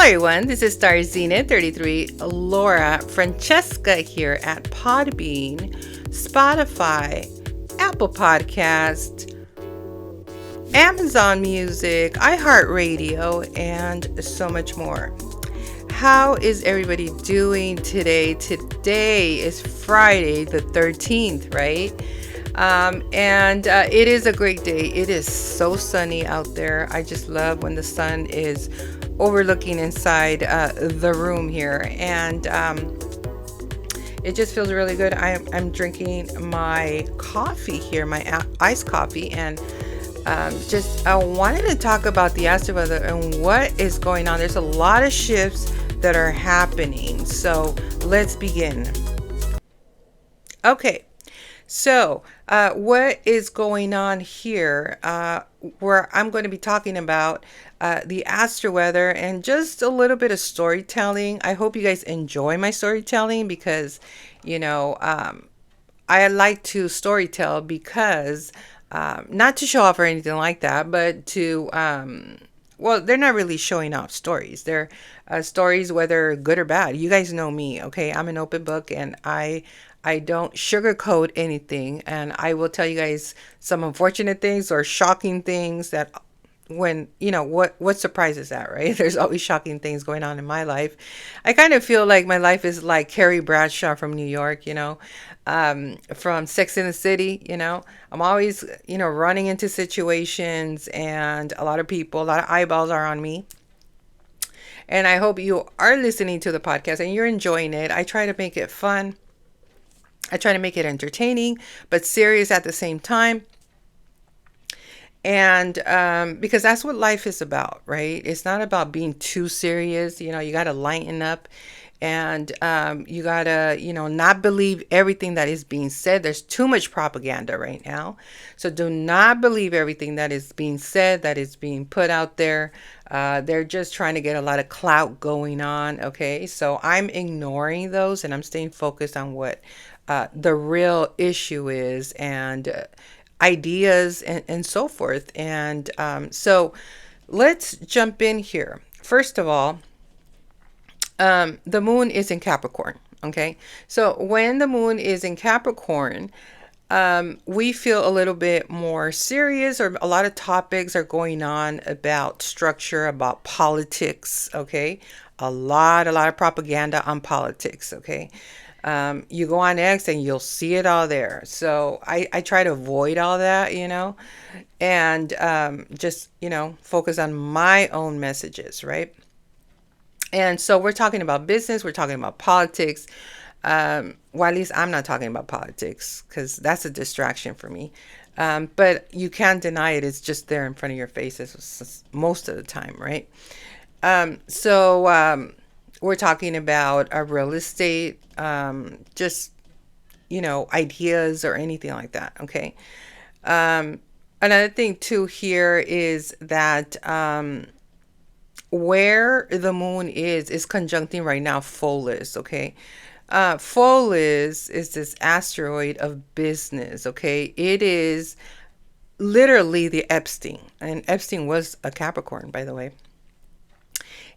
everyone, this is Star Zenith 33 Laura Francesca here at Podbean, Spotify, Apple Podcast, Amazon Music, iHeartRadio, and so much more. How is everybody doing today? Today is Friday the 13th, right? And it is a great day. It is so sunny out there. I just love when the sun is overlooking inside the room here, and it just feels really good. I'm drinking my coffee here, my iced coffee, and I wanted to talk about the Astroweather and what is going on. There's a lot of shifts that are happening, so let's begin. Okay. So, what is going on here? Where I'm going to be talking about the Astroweather and just a little bit of storytelling. I hope you guys enjoy my storytelling because, I like to storytell because not to show off or anything like that, but to well, they're not really showing off stories. They're stories, whether good or bad. You guys know me, okay? I'm an open book, and I don't sugarcoat anything. And I will tell you guys some unfortunate things or shocking things that when, what surprises that, right? There's always shocking things going on in my life. I kind of feel like my life is like Carrie Bradshaw from New York, from Sex in the City. I'm always, running into situations, and a lot of eyeballs are on me. And I hope you are listening to the podcast and you're enjoying it. I try to make it fun. I try to make it entertaining, but serious at the same time. And because that's what life is about, right? It's not about being too serious. You got to lighten up, and you got to, not believe everything that is being said. There's too much propaganda right now. So do not believe everything that is being said, that is being put out there. They're just trying to get a lot of clout going on. Okay. So I'm ignoring those, and I'm staying focused on what the real issue is, and ideas, and so forth. And so let's jump in here. First of all, the moon is in Capricorn. Okay. So when the moon is in Capricorn, we feel a little bit more serious, or a lot of topics are going on about structure, about politics. Okay. A lot of propaganda on politics. Okay. You go on X and you'll see it all there. So I try to avoid all that, and just, focus on my own messages, right? And so we're talking about business, we're talking about politics. Well, at least I'm not talking about politics because that's a distraction for me. But you can't deny it. It's just there in front of your face most of the time, right? So we're talking about real estate, just, ideas or anything like that. Okay. Another thing too here is that where the moon is conjuncting right now Pholus. Okay. Pholus is this asteroid of business. Okay. It is literally the Epstein, and Epstein was a Capricorn, by the way.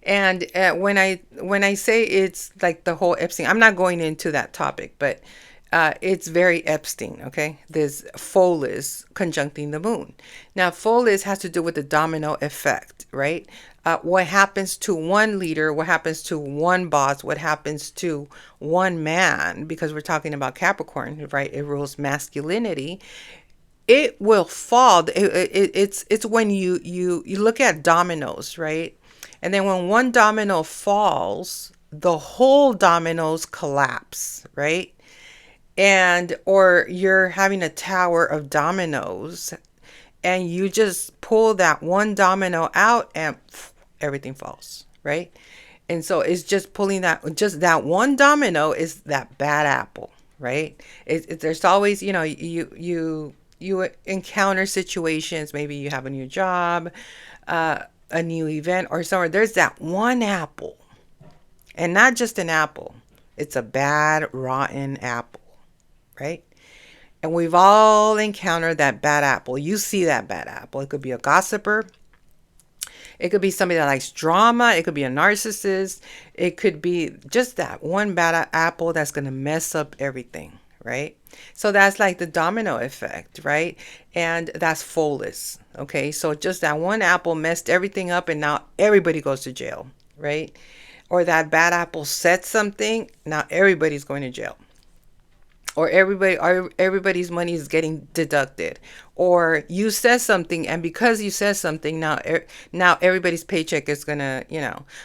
And when I say it's like the whole Epstein, I'm not going into that topic, but it's very Epstein, okay? This Pholus conjuncting the moon. Now, Pholus has to do with the domino effect, right? What happens to one leader, what happens to one boss, what happens to one man, because we're talking about Capricorn, right? It rules masculinity. It will fall. It's when you look at dominoes, right? And then when one domino falls, the whole dominoes collapse, right? And or you're having a tower of dominoes and you just pull that one domino out and everything falls, right? And so it's just pulling just that one domino is that bad apple, right? There's always, you encounter situations. Maybe you have a new job, a new event or somewhere. There's that one apple, and not just an apple. It's a bad, rotten apple, right? And we've all encountered that bad apple. You see that bad apple. It could be a gossiper. It could be somebody that likes drama. It could be a narcissist. It could be just that one bad apple that's going to mess up everything, right? So that's like the domino effect, right? And that's soulless. Okay. So just that one apple messed everything up and now everybody goes to jail, right? Or that bad apple said something, now everybody's going to jail. Or everybody's money is getting deducted, or you said something and because you said something now now everybody's paycheck is gonna,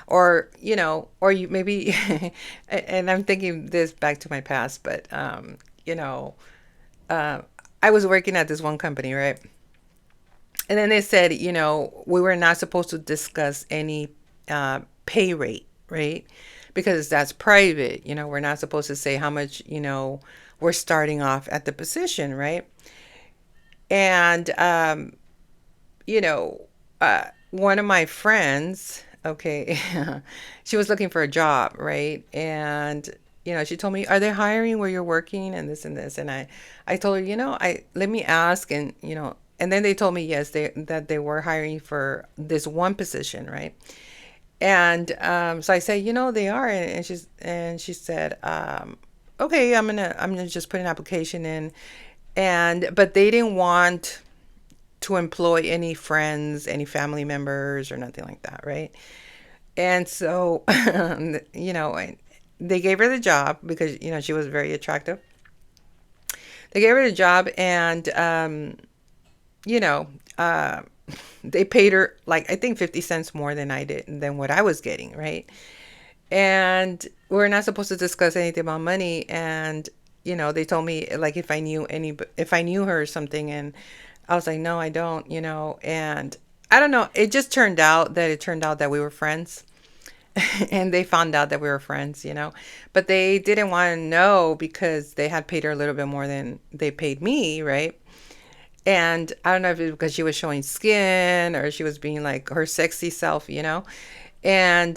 or you maybe and I'm thinking this back to my past, but you know uh, I was working at this one company, right? And then they said, we were not supposed to discuss any pay rate, right? Because that's private. We're not supposed to say how much, we're starting off at the position, right? And, you know, one of my friends, okay, she was looking for a job, right? And, she told me, are they hiring where you're working and this and this? And I told her, let me ask. And, and then they told me, yes, that they were hiring for this one position, right? And so I said, they are, and she said, okay, I'm gonna just put an application in, and but they didn't want to employ any friends, any family members, or nothing like that, right? And so, they gave her the job because she was very attractive. They gave her the job, and you know, uh, they paid her like I think 50 cents more than I did than what I was getting, right? And we're not supposed to discuss anything about money. And they told me like if I knew her or something, and I was like, no, I don't, and I don't know. It turned out that we were friends. And they found out that we were friends, but they didn't want to know because they had paid her a little bit more than they paid me, right? And I don't know if it was because she was showing skin or she was being like her sexy self, and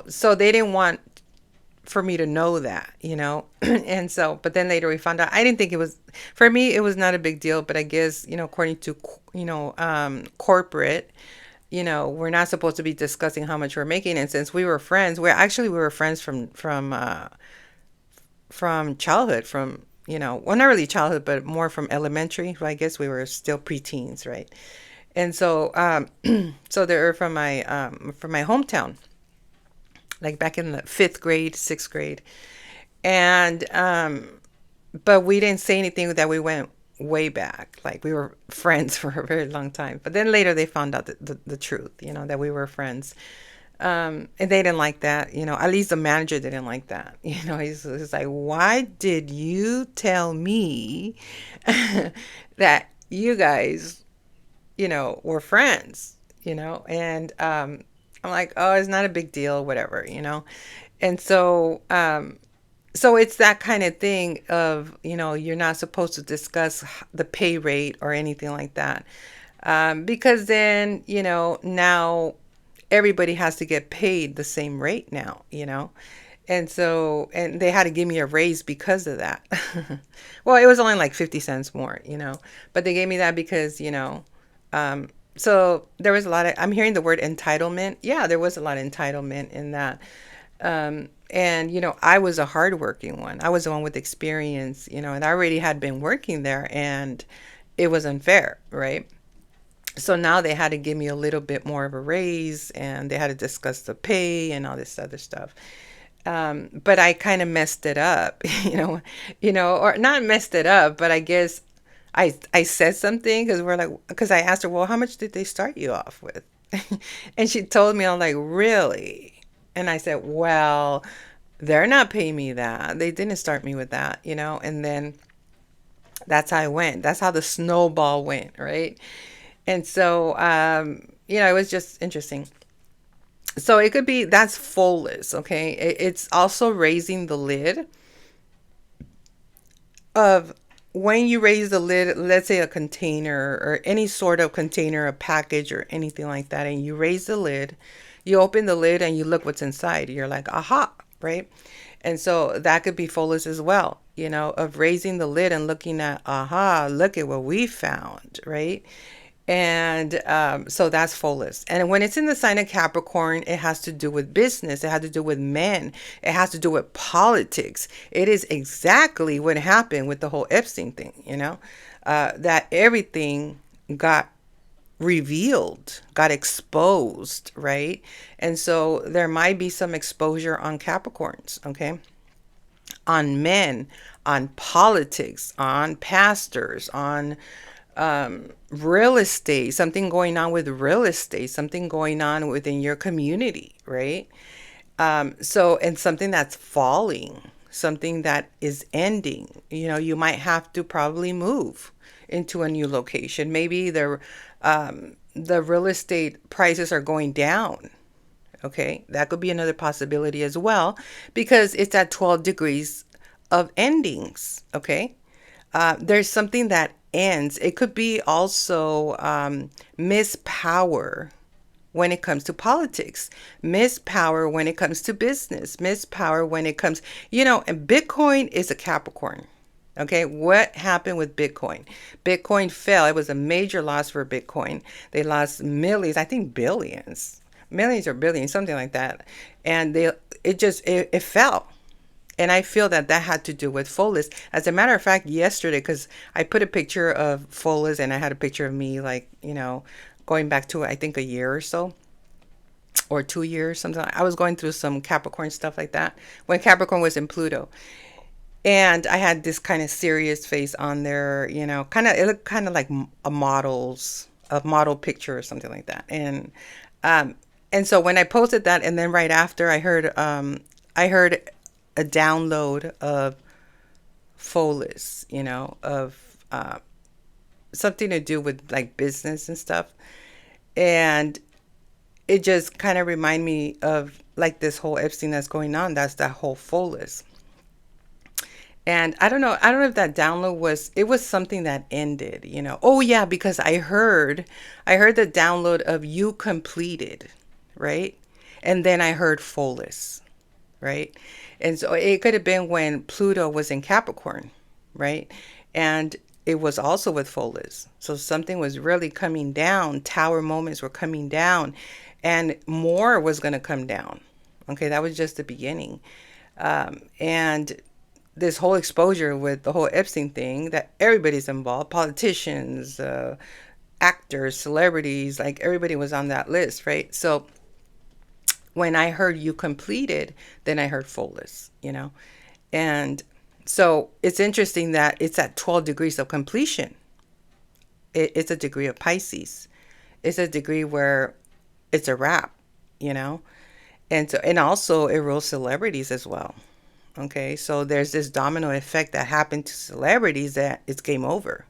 so they didn't want for me to know that, and so, but then later we found out. I didn't think it was, for me, it was not a big deal, but I guess, according to, corporate, we're not supposed to be discussing how much we're making. And since we were friends, we were friends from childhood, from, well, not really childhood, but more from elementary. So I guess we were still preteens, right? And so, so they were from my hometown, like back in the fifth grade, sixth grade. And, but we didn't say anything that we went way back. Like we were friends for a very long time. But then later they found out the truth, that we were friends. And they didn't like that, at least the manager didn't like that. He's like, why did you tell me that you guys, were friends, and, I'm like, oh, it's not a big deal, whatever, and so, so it's that kind of thing of, you're not supposed to discuss the pay rate or anything like that. Because then, now everybody has to get paid the same rate now, And so, and they had to give me a raise because of that. Well, it was only like 50 cents more, but they gave me that because, so there was a lot of, I'm hearing the word entitlement. Yeah, there was a lot of entitlement in that. And, I was a hardworking one. I was the one with experience, and I already had been working there, and it was unfair, right? So now they had to give me a little bit more of a raise, and they had to discuss the pay and all this other stuff. But I kind of messed it up, or not messed it up, but I guess I said something because I asked her, well, how much did they start you off with? And she told me, I'm like, really? And I said, well, they're not paying me that. They didn't start me with that, and then that's how I went. That's how the snowball went, right? And so, it was just interesting. So it could be that's soulless, okay? It's also raising the lid of when you raise the lid, let's say a container or any sort of container, a package or anything like that, and you raise the lid, you open the lid and you look what's inside. You're like, aha, right? And so that could be soulless as well, of raising the lid and looking at, aha, look at what we found, right? And so that's fullest. And when it's in the sign of Capricorn, it has to do with business. It has to do with men. It has to do with politics. It is exactly what happened with the whole Epstein thing, that everything got revealed, got exposed, right? And so there might be some exposure on Capricorns, okay? On men, on politics, on pastors, on real estate, something going on with real estate, something going on within your community, right? So, and something that's falling, something that is ending. You might have to probably move into a new location. Maybe the real estate prices are going down. Okay, that could be another possibility as well, because it's at 12 degrees of endings. Okay, there's something that ends. It could be also mispower when it comes to politics, mispower when it comes to business, mispower when it comes, and Bitcoin is a Capricorn. Okay, what happened with Bitcoin? Bitcoin fell. It was a major loss for Bitcoin. They lost millions, I think billions, millions or billions, something like that. And it fell. And I feel that that had to do with Folis. As a matter of fact, yesterday, because I put a picture of Folis and I had a picture of me, like, going back to, I think, a year or so, or 2 years, something. I was going through some Capricorn stuff like that when Capricorn was in Pluto. And I had this kind of serious face on there, it looked kind of like a model picture or something like that. Um, and so when I posted that, and then right after I heard a download of Folis, of something to do with like business and stuff. And it just kind of remind me of like this whole Epstein that's going on. That's that whole Folis. And I don't know if that download it was something that ended. Oh yeah, because I heard the download of you completed, right? And then I heard Folis, right? And so it could have been when Pluto was in Capricorn, right? And it was also with Folis. So something was really coming down. Tower moments were coming down, and more was going to come down. Okay, that was just the beginning. And this whole exposure with the whole Epstein thing, that everybody's involved, politicians, actors, celebrities, like everybody was on that list, right? So when I heard you completed, then I heard Folis. And so it's interesting that it's at 12 degrees of completion. It's a degree of Pisces. It's a degree where it's a wrap, you know? And also it rules celebrities as well. Okay, so there's this domino effect that happened to celebrities that it's game over.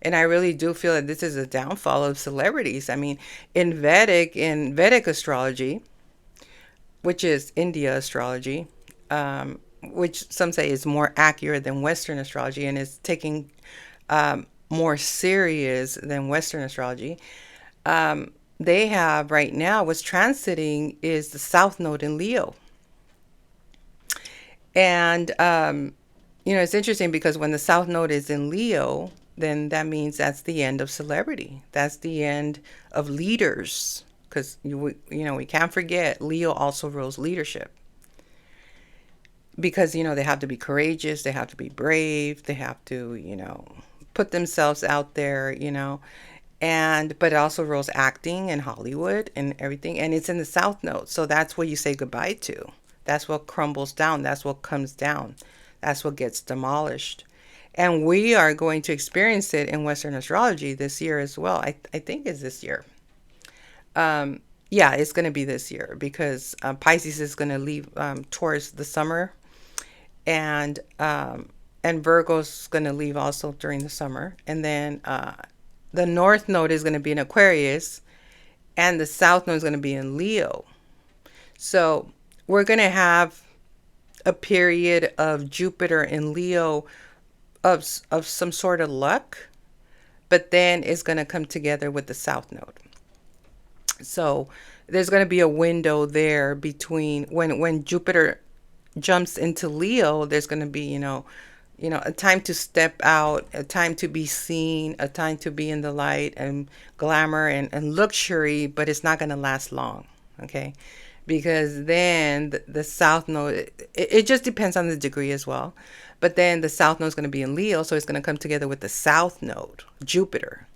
And I really do feel that this is a downfall of celebrities. I mean, in Vedic astrology, which is India astrology, which some say is more accurate than Western astrology and is taking more serious than Western astrology. They have right now what's transiting is the South Node in Leo. And, it's interesting because when the South Node is in Leo, then that means that's the end of celebrity. That's the end of leaders. Because, we can't forget Leo also rules leadership. Because, they have to be courageous, they have to be brave, they have to, put themselves out there. But it also rules acting and Hollywood and everything. And it's in the South Node. So that's what you say goodbye to. That's what crumbles down. That's what comes down. That's what gets demolished. And we are going to experience it in Western astrology this year as well. I think it's this year. Yeah, it's going to be this year because Pisces is going to leave towards the summer, and Virgo's going to leave also during the summer. And then the North Node is going to be in Aquarius, and the South Node is going to be in Leo. So we're going to have a period of Jupiter in Leo of some sort of luck, but then it's going to come together with the South Node. So there's going to be a window there between when Jupiter jumps into Leo, there's going to be, a time to step out, a time to be seen, a time to be in the light and glamour and luxury, but it's not going to last long. Okay. Because then the South Node, it just depends on the degree as well. But then the South Node is going to be in Leo, so it's going to come together with the South Node, Jupiter.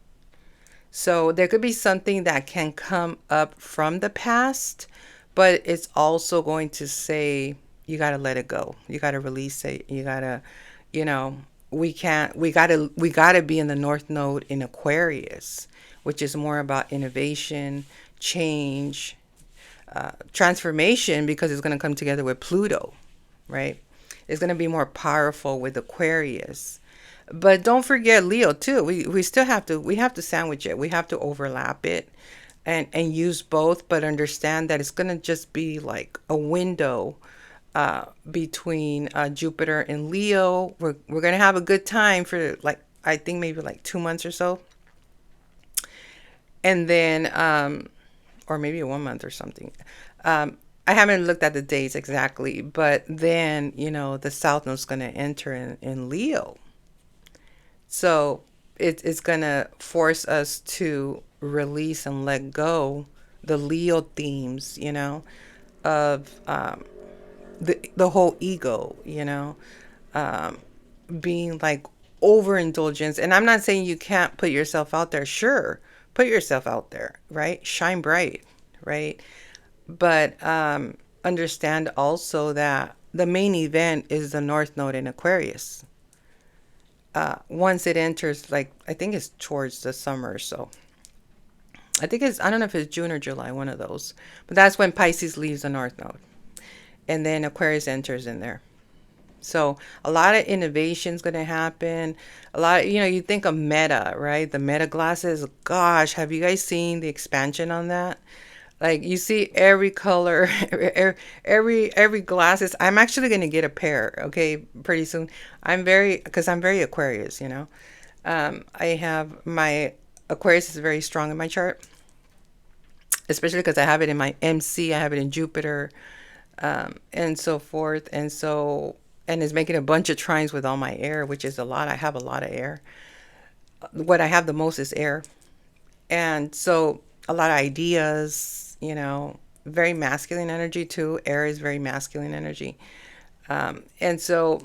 So there could be something that can come up from the past, but it's also going to say you got to let it go. You got to release it. You got to, you know, we got to be in the North Node in Aquarius, which is more about innovation, change, transformation, because it's going to come together with Pluto, right? It's going to be more powerful with Aquarius. But don't forget Leo too. We still have to sandwich it. We have to overlap it and use both, but understand that it's going to just be like a window between Jupiter and Leo. We're going to have a good time for, like, I think maybe like 2 months or so. And then or maybe 1 month or something. I haven't looked at the dates exactly, but then, the South Node's going to enter in Leo. So it's going to force us to release and let go the Leo themes, of the whole ego, um, being like overindulgence. And I'm not saying you can't put yourself out there. Sure, put yourself out there, right? Shine bright, right? But understand also that the main event is the North Node in Aquarius. Once it enters, like, I think it's towards the summer, so I don't know if it's June or July, one of those. But that's when Pisces leaves the North Node, and then Aquarius enters in there. So a lot of innovation is going to happen. A lot, you think of Meta, right? The Meta glasses. Gosh, have you guys seen the expansion on that? Like, you see every color, every glasses. I'm actually going to get a pair, okay, pretty soon. Because I'm very Aquarius, I have my Aquarius is very strong in my chart, especially because I have it in my MC, I have it in Jupiter, and so forth. And it's making a bunch of trines with all my air, which is a lot. I have a lot of air. What I have the most is air. And so a lot of ideas, very masculine energy too. Air is very masculine energy. And so,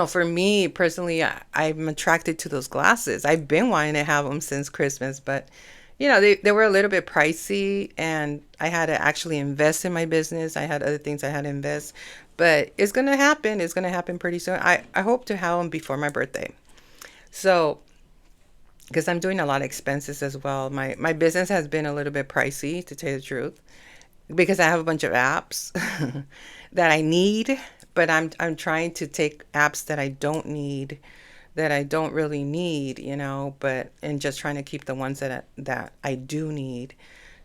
for me personally, I'm attracted to those glasses. I've been wanting to have them since Christmas, but they were a little bit pricey, and I had to actually invest in my business. I had other things I had to invest, but it's going to happen. It's going to happen pretty soon. I hope to have them before my birthday. So, because I'm doing a lot of expenses as well. My business has been a little bit pricey, to tell you the truth, because I have a bunch of apps that I need, but I'm trying to take apps that I don't need, that I don't really need, but and just trying to keep the ones that I do need.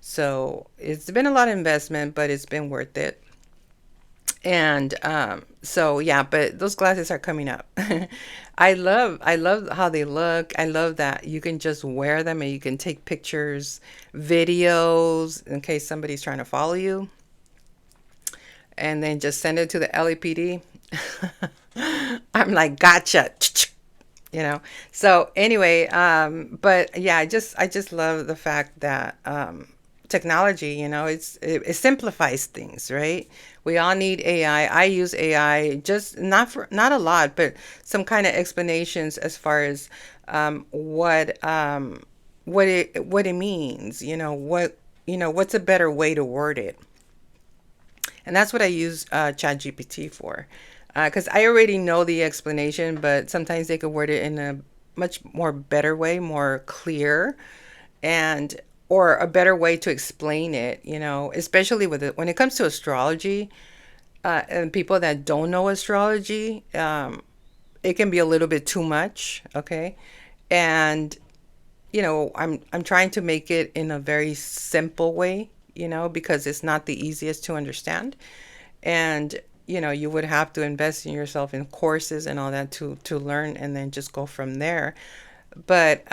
So it's been a lot of investment, but it's been worth it. And so yeah, but those glasses are coming up. I love how they look. I love that you can just wear them and you can take pictures, videos in case somebody's trying to follow you, and then just send it to the LAPD. I'm like, gotcha. So anyway, but yeah, I just love the fact that technology, it simplifies things, right? We all need AI. I use AI, just not a lot, but some kind of explanations as far as what it means. What's a better way to word it. And that's what I use ChatGPT for. Because I already know the explanation, but sometimes they could word it in a much more better way, more clear, and or a better way to explain it. Especially when it comes to astrology, and people that don't know astrology, it can be a little bit too much. Okay, and I'm trying to make it in a very simple way. Because it's not the easiest to understand, and you would have to invest in yourself in courses and all that to learn, and then just go from there. But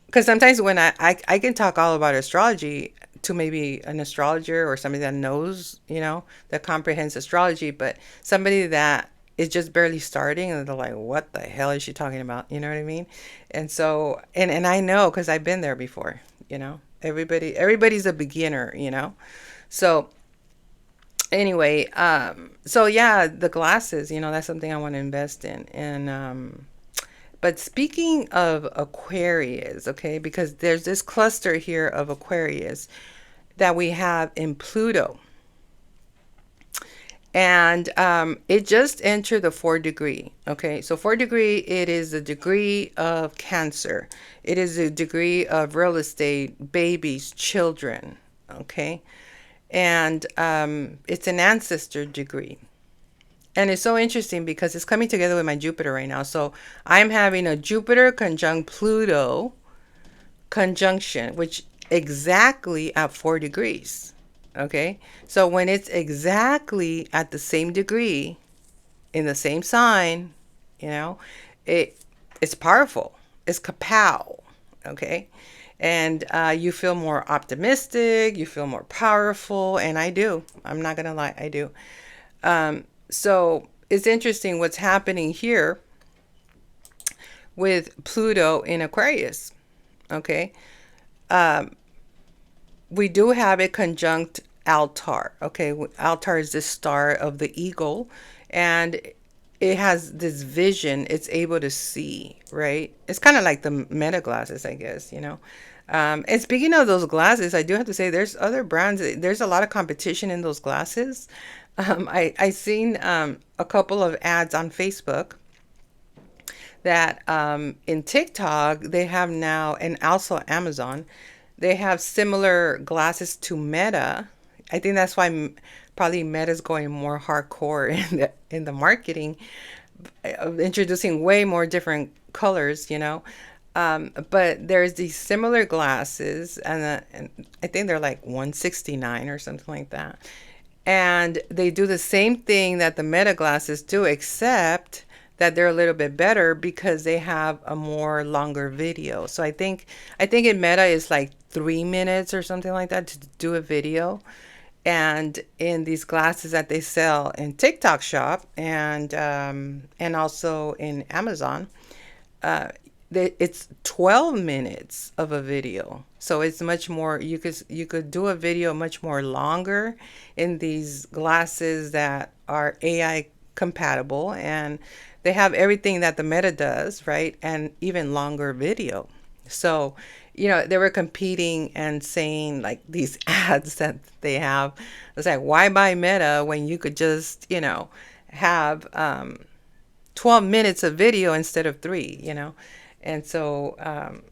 because sometimes when I can talk all about astrology to maybe an astrologer or somebody that knows, that comprehends astrology, but somebody that it's just barely starting, and they're like, what the hell is she talking about? You know what I mean? And so, and I know because I've been there before, you know. Everybody's a beginner, you know. So anyway, so yeah, the glasses, you know, that's something I want to invest in. And but speaking of Aquarius, okay, because there's this cluster here of Aquarius that we have in Pluto. And it just entered the 4 degree. Okay, so 4 degree, it is a degree of Cancer. It is a degree of real estate, babies, children. Okay, and it's an ancestor degree. And it's so interesting because it's coming together with my Jupiter right now. So I'm having a Jupiter conjunct Pluto conjunction, which exactly at 4 degrees. Okay. So when it's exactly at the same degree in the same sign, you know, it it's powerful. It's kapow. Okay. And you feel more optimistic, you feel more powerful, and I do. I'm not gonna lie, I do. So it's interesting what's happening here with Pluto in Aquarius. Okay. We do have a conjunct Altar. Okay. Altar is the star of the eagle, and it has this vision. It's able to see, right? It's kind of like the meta glasses, I guess, you know. And speaking of those glasses, I do have to say there's other brands. There's a lot of competition in those glasses. I seen a couple of ads on Facebook that in TikTok they have now, and also Amazon, they have similar glasses to Meta. I think that's why probably Meta's going more hardcore in the marketing, introducing way more different colors, you know. But there's these similar glasses, and I think they're like 169 or something like that. And they do the same thing that the Meta glasses do, except that they're a little bit better because they have a more longer video. So I think in Meta is like 3 minutes or something like that to do a video. And in these glasses that they sell in TikTok shop and also in Amazon, uh, it's 12 minutes of a video. So it's much more, you could do a video much more longer in these glasses that are AI compatible, and they have everything that the Meta does, right? And even longer video. So, you know, they were competing and saying like these ads that they have. It's like, why buy Meta when you could just, you know, have 12 minutes of video instead of three, you know? And so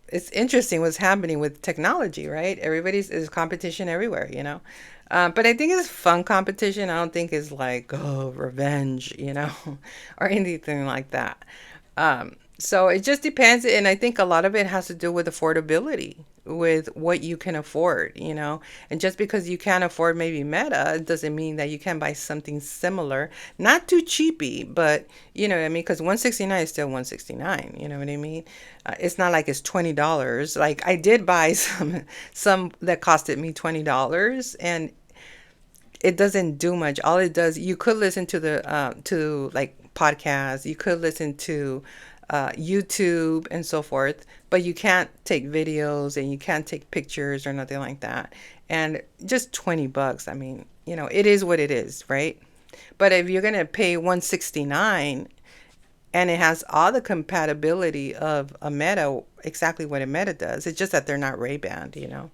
it's interesting what's happening with technology, right? Everybody's is competition everywhere, you know? But I think it's fun competition. I don't think it's like, oh, revenge, you know, or anything like that. So it just depends. And I think a lot of it has to do with affordability, with what you can afford, you know. And just because you can't afford maybe Meta, it doesn't mean that you can buy something similar, not too cheapy, but you know what I mean? Because 169 is still 169, you know what I mean? It's not like it's $20. Like I did buy some that costed me $20, and it doesn't do much. All it does, you could listen to the to like podcasts, you could listen to YouTube and so forth, but you can't take videos and you can't take pictures or nothing like that. And just $20, I mean, you know, it is what it is, right? But if you're gonna pay 169 and it has all the compatibility of a Meta, exactly what a Meta does, it's just that they're not Ray-Ban, you know.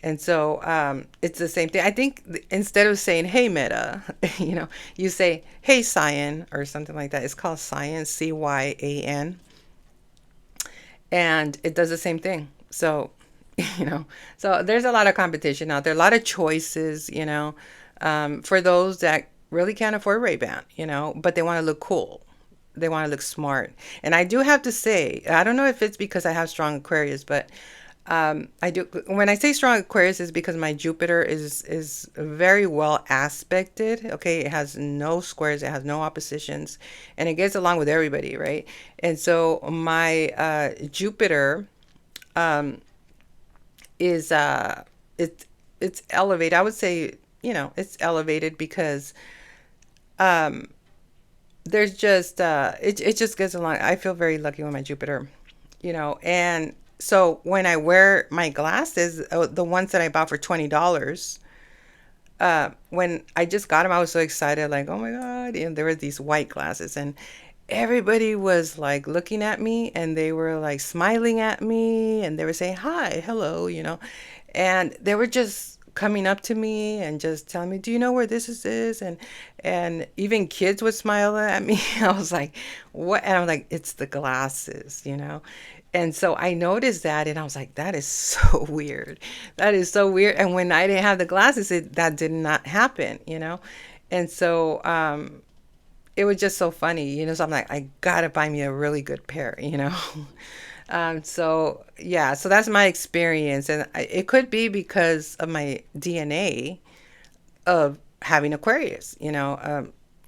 And so it's the same thing. I think instead of saying, hey, Meta, you know, you say, hey, Cyan, or something like that. It's called Cyan, Cyan. And it does the same thing. So, you know, so there's a lot of competition out there, a lot of choices, you know, for those that really can't afford Ray-Ban, you know, but they want to look cool. They want to look smart. And I do have to say, I don't know if it's because I have strong Aquarius, but I do. When I say strong Aquarius, is because my Jupiter is very well aspected. Okay, it has no squares, it has no oppositions, and it gets along with everybody, right? And so my Jupiter is it's elevated. I would say, you know, it's elevated because there's just it just gets along. I feel very lucky with my Jupiter, and so when I wear my glasses, the ones that I bought for $20, when I just got them, I was so excited, like, oh my God. And there were these white glasses, and everybody was like looking at me, and they were like smiling at me, and they were saying, hi, hello, and they were just coming up to me and just telling me, do you know where this is? And even kids would smile at me. I was like, what? And I'm like, it's the glasses. And so I noticed that, and I was like, that is so weird. That is so weird. And when I didn't have the glasses, that did not happen. And so it was just so funny. So I'm like, I gotta buy me a really good pair. So yeah, so that's my experience, and it could be because of my DNA of having Aquarius, in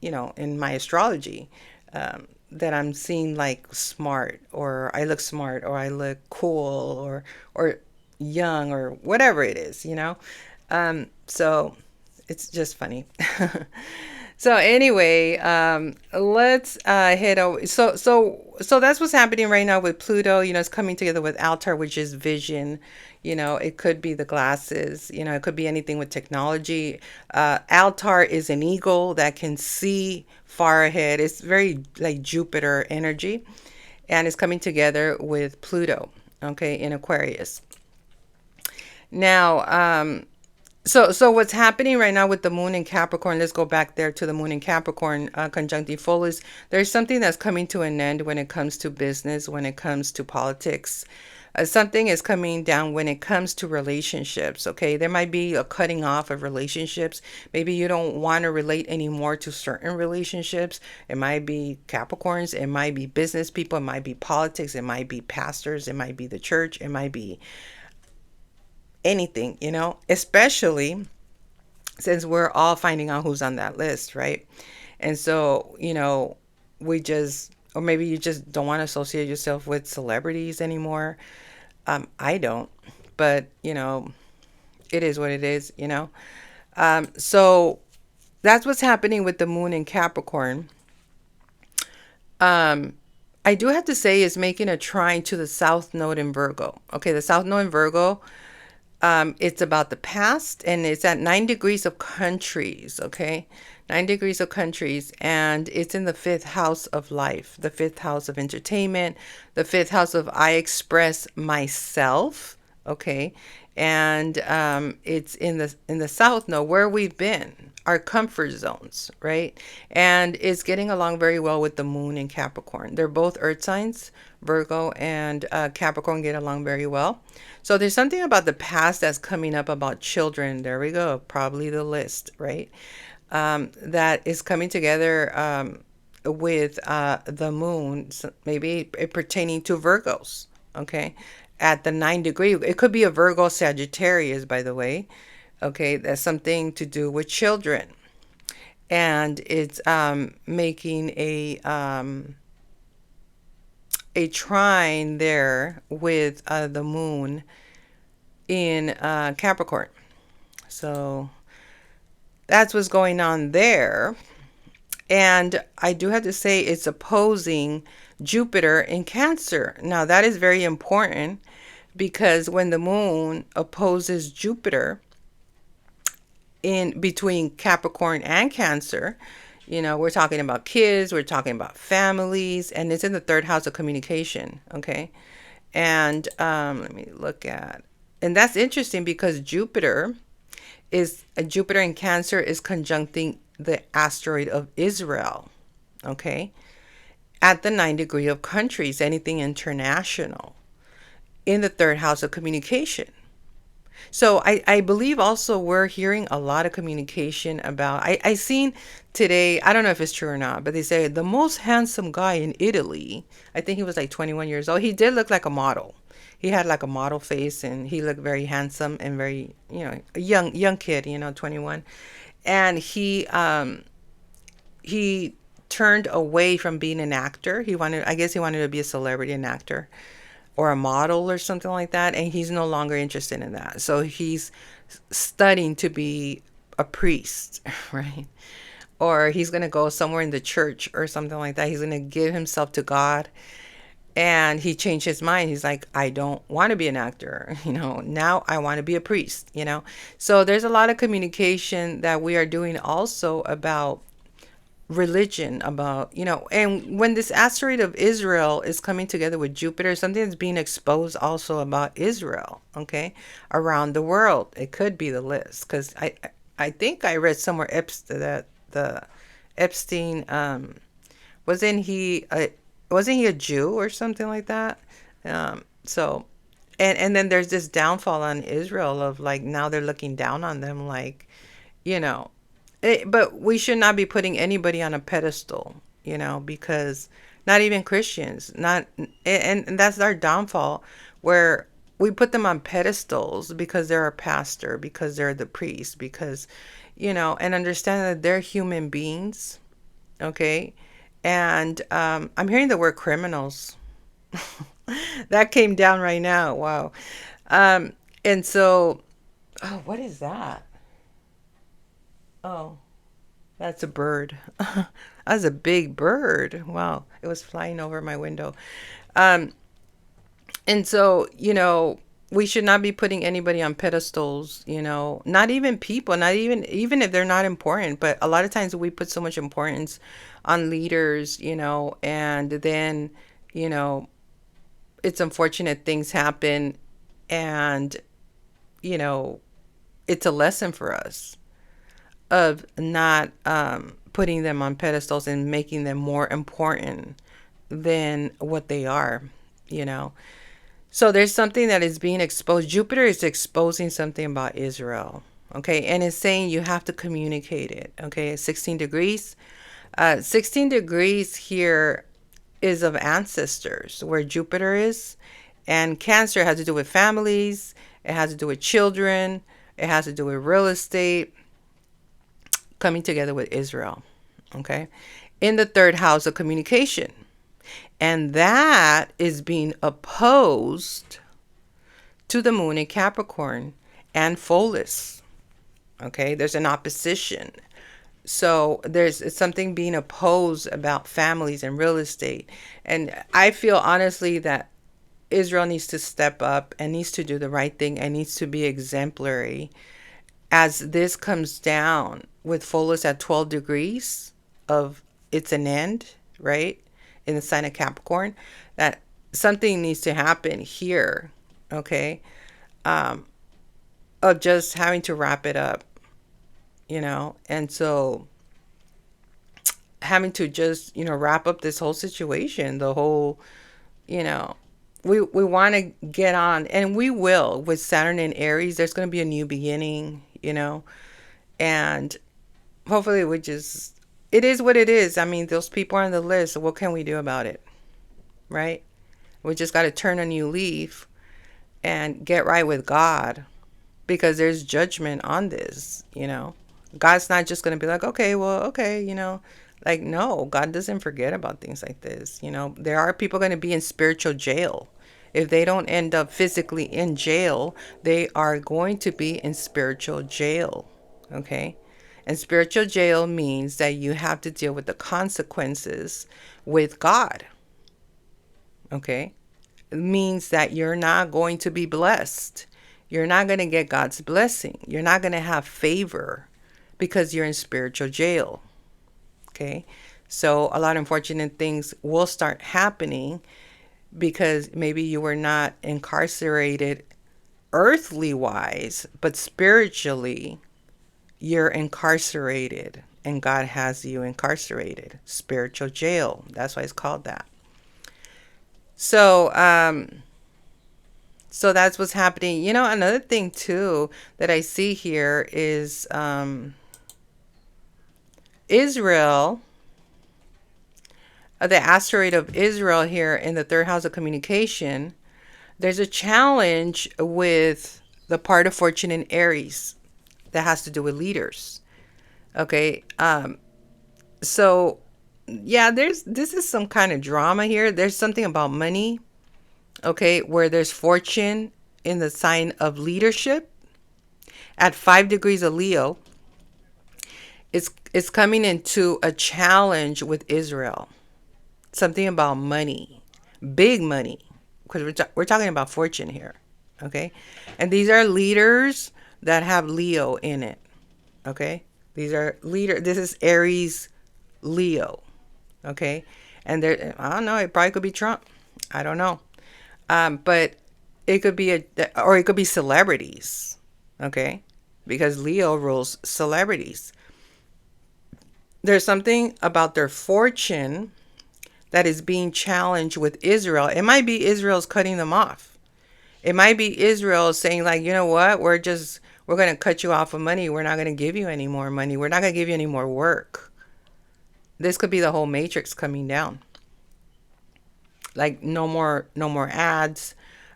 my astrology, that I'm seeing like smart, or I look smart, or I look cool, or young, or whatever it is. So it's just funny. So anyway, let's head over. So that's what's happening right now with Pluto. It's coming together with Altar, which is vision. It could be the glasses. It could be anything with technology. Altar is an eagle that can see far ahead. It's very like Jupiter energy, and it's coming together with Pluto. Okay, in Aquarius. Now, so what's happening right now with the moon in Capricorn? Let's go back there to the moon in Capricorn conjuncting full. Is there's something that's coming to an end when it comes to business, when it comes to politics. Something is coming down when it comes to relationships. Okay, there might be a cutting off of relationships. Maybe you don't want to relate anymore to certain relationships. It might be Capricorns, it might be business people, it might be politics, it might be pastors, it might be the church, it might be anything, especially since we're all finding out who's on that list, right? And so, we just, or maybe you just don't want to associate yourself with celebrities anymore. I don't, but, it is what it is. So that's what's happening with the moon in Capricorn. Um, I do have to say is making a trine to the South Node in Virgo. Okay, the South Node in Virgo, it's about the past, and it's at 9 degrees of countries. Okay, 9 degrees of countries, and it's in the fifth house of life, the fifth house of entertainment, the fifth house of I express myself. Okay, and it's in the south node where we've been, our comfort zones, right? And it's getting along very well with the moon in Capricorn. They're both earth signs. Virgo and Capricorn get along very well. So there's something about the past that's coming up about children. There we go. Probably the list, right? That is coming together with the moon, maybe pertaining to Virgos. Okay. At the 9 degree, it could be a Virgo Sagittarius, by the way. Okay. That's something to do with children. And it's making a trine there with the moon in Capricorn. So that's what's going on there. And I do have to say it's opposing Jupiter in Cancer. Now, that is very important because when the moon opposes Jupiter in between Capricorn and Cancer, we're talking about kids, we're talking about families, and it's in the third house of communication. Okay. And let me look at, and that's interesting because Jupiter in Cancer is conjuncting the asteroid of Israel. Okay. At the 9 degree of countries, anything international, in the third house of communication. So I believe also we're hearing a lot of communication about, I seen today, I don't know if it's true or not, but they say the most handsome guy in Italy, I think he was like 21 years old. He did look like a model. He had like a model face, and he looked very handsome and very, a young kid, 21. And he turned away from being an actor. I guess he wanted to be a celebrity, an actor, or a model or something like that, and he's no longer interested in that. So he's studying to be a priest, right? or he's going to go somewhere in the church or something like that. He's going to give himself to God. And he changed his mind. He's like, I don't want to be an actor. Now I want to be a priest. So there's a lot of communication that we are doing also about religion, and when this asteroid of Israel is coming together with Jupiter, something that's being exposed also about Israel, okay, around the world. It could be the list, because I think I read somewhere that the Epstein, wasn't he a Jew or something like that? So and then there's this downfall on Israel of, like, now they're looking down on them, like, you know but we should not be putting anybody on a pedestal, because not even Christians, not, and that's our downfall, where we put them on pedestals because they're a pastor, because they're the priest, because, and understand that they're human beings, okay? And I'm hearing the word criminals. That came down right now. Wow. Um, and so, oh, what is that? Oh, that's a bird. That's a big bird. Wow. It was flying over my window. Um, and so, we should not be putting anybody on pedestals, not even people, not even if they're not important. But a lot of times we put so much importance on leaders, and then, you know, it's unfortunate things happen, and, you know, it's a lesson for us of not putting them on pedestals and making them more important than what they are, you know. So there's something that is being exposed. Jupiter is exposing something about Israel, okay? And it's saying you have to communicate it, okay? 16 degrees. 16 degrees here is of ancestors, where Jupiter is. And Cancer has to do with families. It has to do with children. It has to do with real estate coming together with Israel, okay? In the third house of communication. And that is being opposed to the moon in Capricorn and Pholus, okay? There's an opposition. So there's something being opposed about families and real estate. And I feel honestly that Israel needs to step up and needs to do the right thing and needs to be exemplary as this comes down with Pholus at 12 degrees of it's an end, right? In the sign of Capricorn, that something needs to happen here, okay? Of just having to wrap it up, and so having to just, wrap up this whole situation, the whole, you know, we want to get on, and we will, with Saturn in Aries. There's going to be a new beginning, and hopefully it is what it is. I mean, those people are on the list. So what can we do about it? Right? We just got to turn a new leaf and get right with God, because there's judgment on this. God's not just going to be like, okay, well, okay. Like, no, God doesn't forget about things like this. There are people going to be in spiritual jail. If they don't end up physically in jail, they are going to be in spiritual jail. Okay? And spiritual jail means that you have to deal with the consequences with God. Okay? It means that you're not going to be blessed. You're not going to get God's blessing. You're not going to have favor because you're in spiritual jail. Okay? So a lot of unfortunate things will start happening because maybe you were not incarcerated earthly wise, but spiritually you're incarcerated, and God has you incarcerated. Spiritual jail. That's why it's called that. So, so that's what's happening. Another thing too that I see here is Israel, the asteroid of Israel here in the third house of communication. There's a challenge with the part of fortune in Aries that has to do with leaders. Okay. So yeah, this is some kind of drama here. There's something about money, okay, where there's fortune in the sign of leadership at 5 degrees of Leo. It's coming into a challenge with Israel. Something about money, big money, because we're talking about fortune here, okay? And these are leaders that have Leo in it, okay? These are leader. This is Aries, Leo, okay? And there, I don't know. It probably could be Trump. I don't know, but it could be or it could be celebrities, okay? Because Leo rules celebrities. There's something about their fortune that is being challenged with Israel. It might be Israel's cutting them off. It might be Israel saying, like, you know what, we're going to cut you off of money. We're not going to give you any more money. We're not going to give you any more work. This could be the whole matrix coming down. Like no more ads,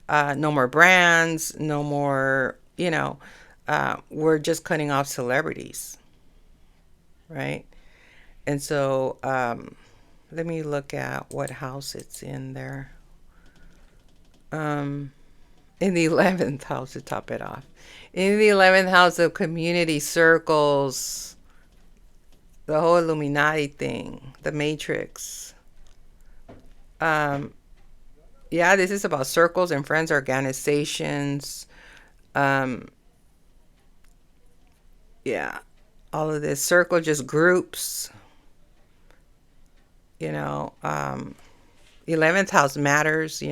no more brands, no more, we're just cutting off celebrities, right? And so let me look at what house it's in there. Um, in the 11th house to top it off. In the 11th house of community circles, the whole Illuminati thing, the Matrix. Um, yeah, this is about circles and friends, organizations. Um, yeah, all of this circle, just groups, you know. 11th house matters,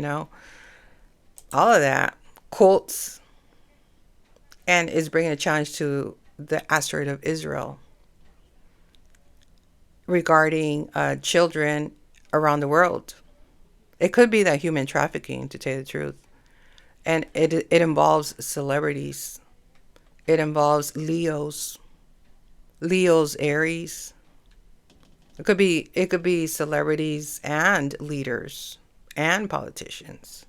all of that. Cults, and is bringing a challenge to the asteroid of Israel regarding children around the world. It could be that human trafficking, to tell you the truth. And it involves celebrities. It involves Leos, Aries. It could be celebrities and leaders and politicians.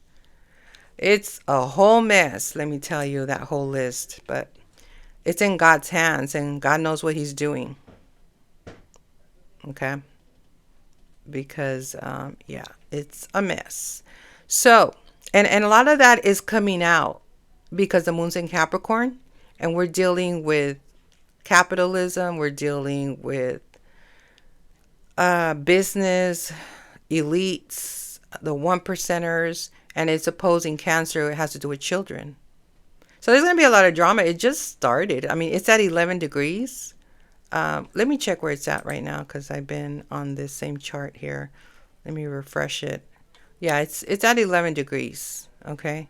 It's a whole mess, let me tell you, that whole list. But it's in God's hands, and God knows what He's doing. Okay? Because, yeah, it's a mess. So, and a lot of that is coming out because the moon's in Capricorn, and we're dealing with capitalism, we're dealing with business, elites, the one percenters, and it's opposing Cancer. It has to do with children. So there's going to be a lot of drama. It just started. I mean, it's at 11 degrees. Let me check where it's at right now because I've been on this same chart here. Let me refresh it. Yeah, it's at 11 degrees. Okay.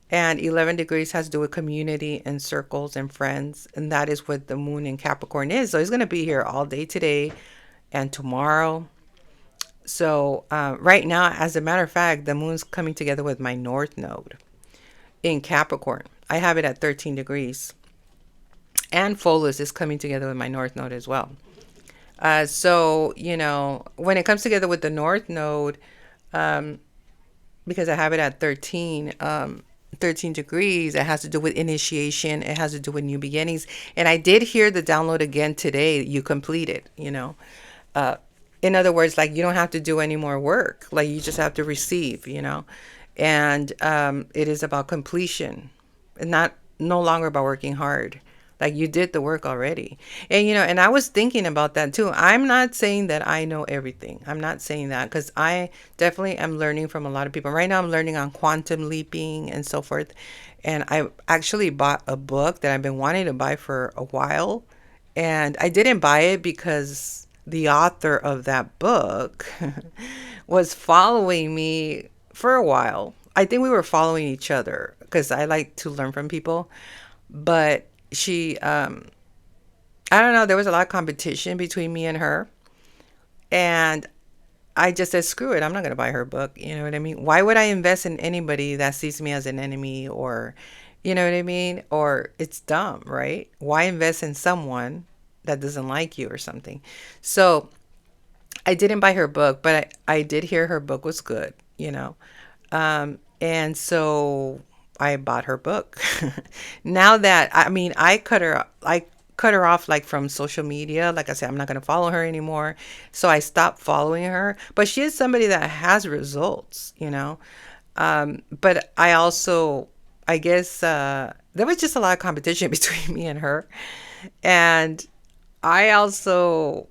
And 11 degrees has to do with community and circles and friends. And that is what the moon in Capricorn is. So it's going to be here all day today and tomorrow. So right now, as a matter of fact, the moon's coming together with my north node in Capricorn. I have it at 13 degrees. And Pholus is coming together with my north node as well. So, when it comes together with the north node, because I have it at 13 degrees, it has to do with initiation. It has to do with new beginnings. And I did hear the download again today. You completed, in other words, like you don't have to do any more work. Like you just have to receive, and it is about completion and no longer about working hard. Like you did the work already. And, and I was thinking about that too. I'm not saying that I know everything. I'm not saying that because I definitely am learning from a lot of people. Right now I'm learning on quantum leaping and so forth. And I actually bought a book that I've been wanting to buy for a while. And I didn't buy it because the author of that book was following me for a while. I think we were following each other because I like to learn from people. But she, I don't know, there was a lot of competition between me and her. And I just said, screw it, I'm not going to buy her book. You know what I mean? Why would I invest in anybody that sees me as an enemy or, you know what I mean? Or it's dumb, right? Why invest in someone that doesn't like you or something? So I didn't buy her book, but I did hear her book was good, and so I bought her book. Now that, I mean, I cut her off like from social media. Like I said, I'm not going to follow her anymore. So I stopped following her. But she is somebody that has results. But I also, I guess, there was just a lot of competition between me and her. And I also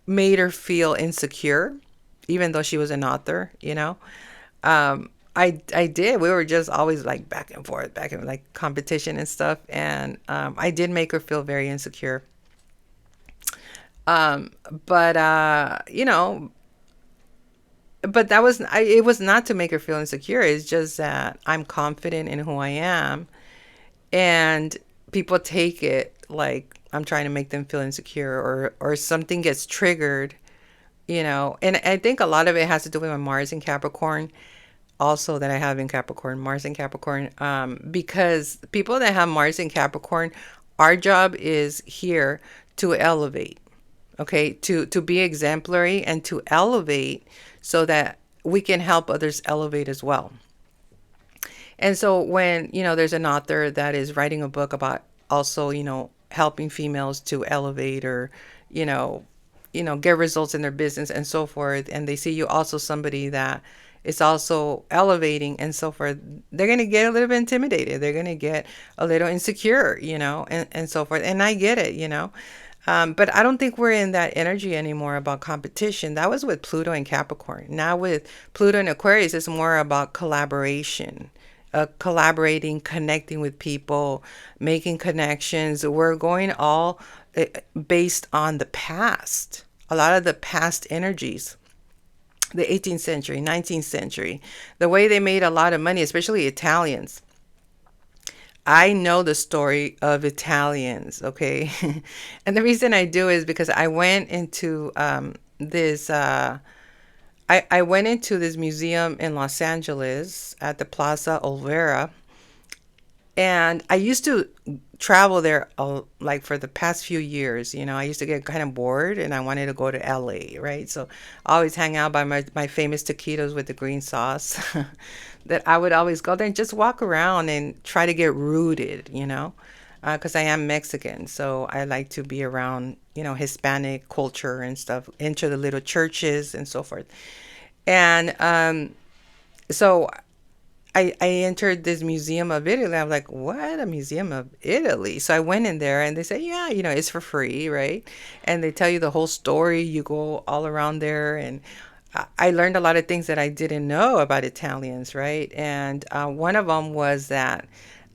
made her feel insecure, even though she was an author, you know. I did. We were just always like back and forth, back and like competition and stuff. And I did make her feel very insecure. Um, but you know, but it was not to make her feel insecure. It's just that I'm confident in who I am, and people take it like I'm trying to make them feel insecure, or something gets triggered, you know. And I think a lot of it has to do with my Mars in Capricorn, also that I have in Capricorn, Mars in Capricorn, because people that have Mars in Capricorn, our job is here to elevate, okay, to be exemplary and to elevate so that we can help others elevate as well. And so when, you know, there's an author that is writing a book about also, you know, helping females to elevate or, you know, get results in their business and so forth, and they see you also somebody that is also elevating and so forth, they're going to get a little bit intimidated. They're going to get a little insecure, you know, and so forth. And I get it, you know. But I don't think we're in that energy anymore about competition. That was with Pluto and Capricorn. Now with Pluto and Aquarius, it's more about collaboration, collaborating, connecting with people, making connections. We're going all uh, based on the past. A lot of the past energies, the 18th century, 19th century, the way they made a lot of money, especially Italians. I know the story of Italians, okay? And the reason I do is because I went into this I went into this museum in Los Angeles at the Plaza Olvera, and I used to travel there like for the past few years. You know, I used to get kind of bored and I wanted to go to LA, right? So I always hang out by my famous taquitos with the green sauce. That I would always go there and just walk around and try to get rooted, you know, because I am Mexican. So I like to be around, you know, Hispanic culture and stuff, enter the little churches and so forth. And so I entered this museum of Italy. I was like, what? A museum of Italy? So I went in there and they said, yeah, you know, it's for free, right? And they tell you the whole story. You go all around there. And I learned a lot of things that I didn't know about Italians, right? And one of them was that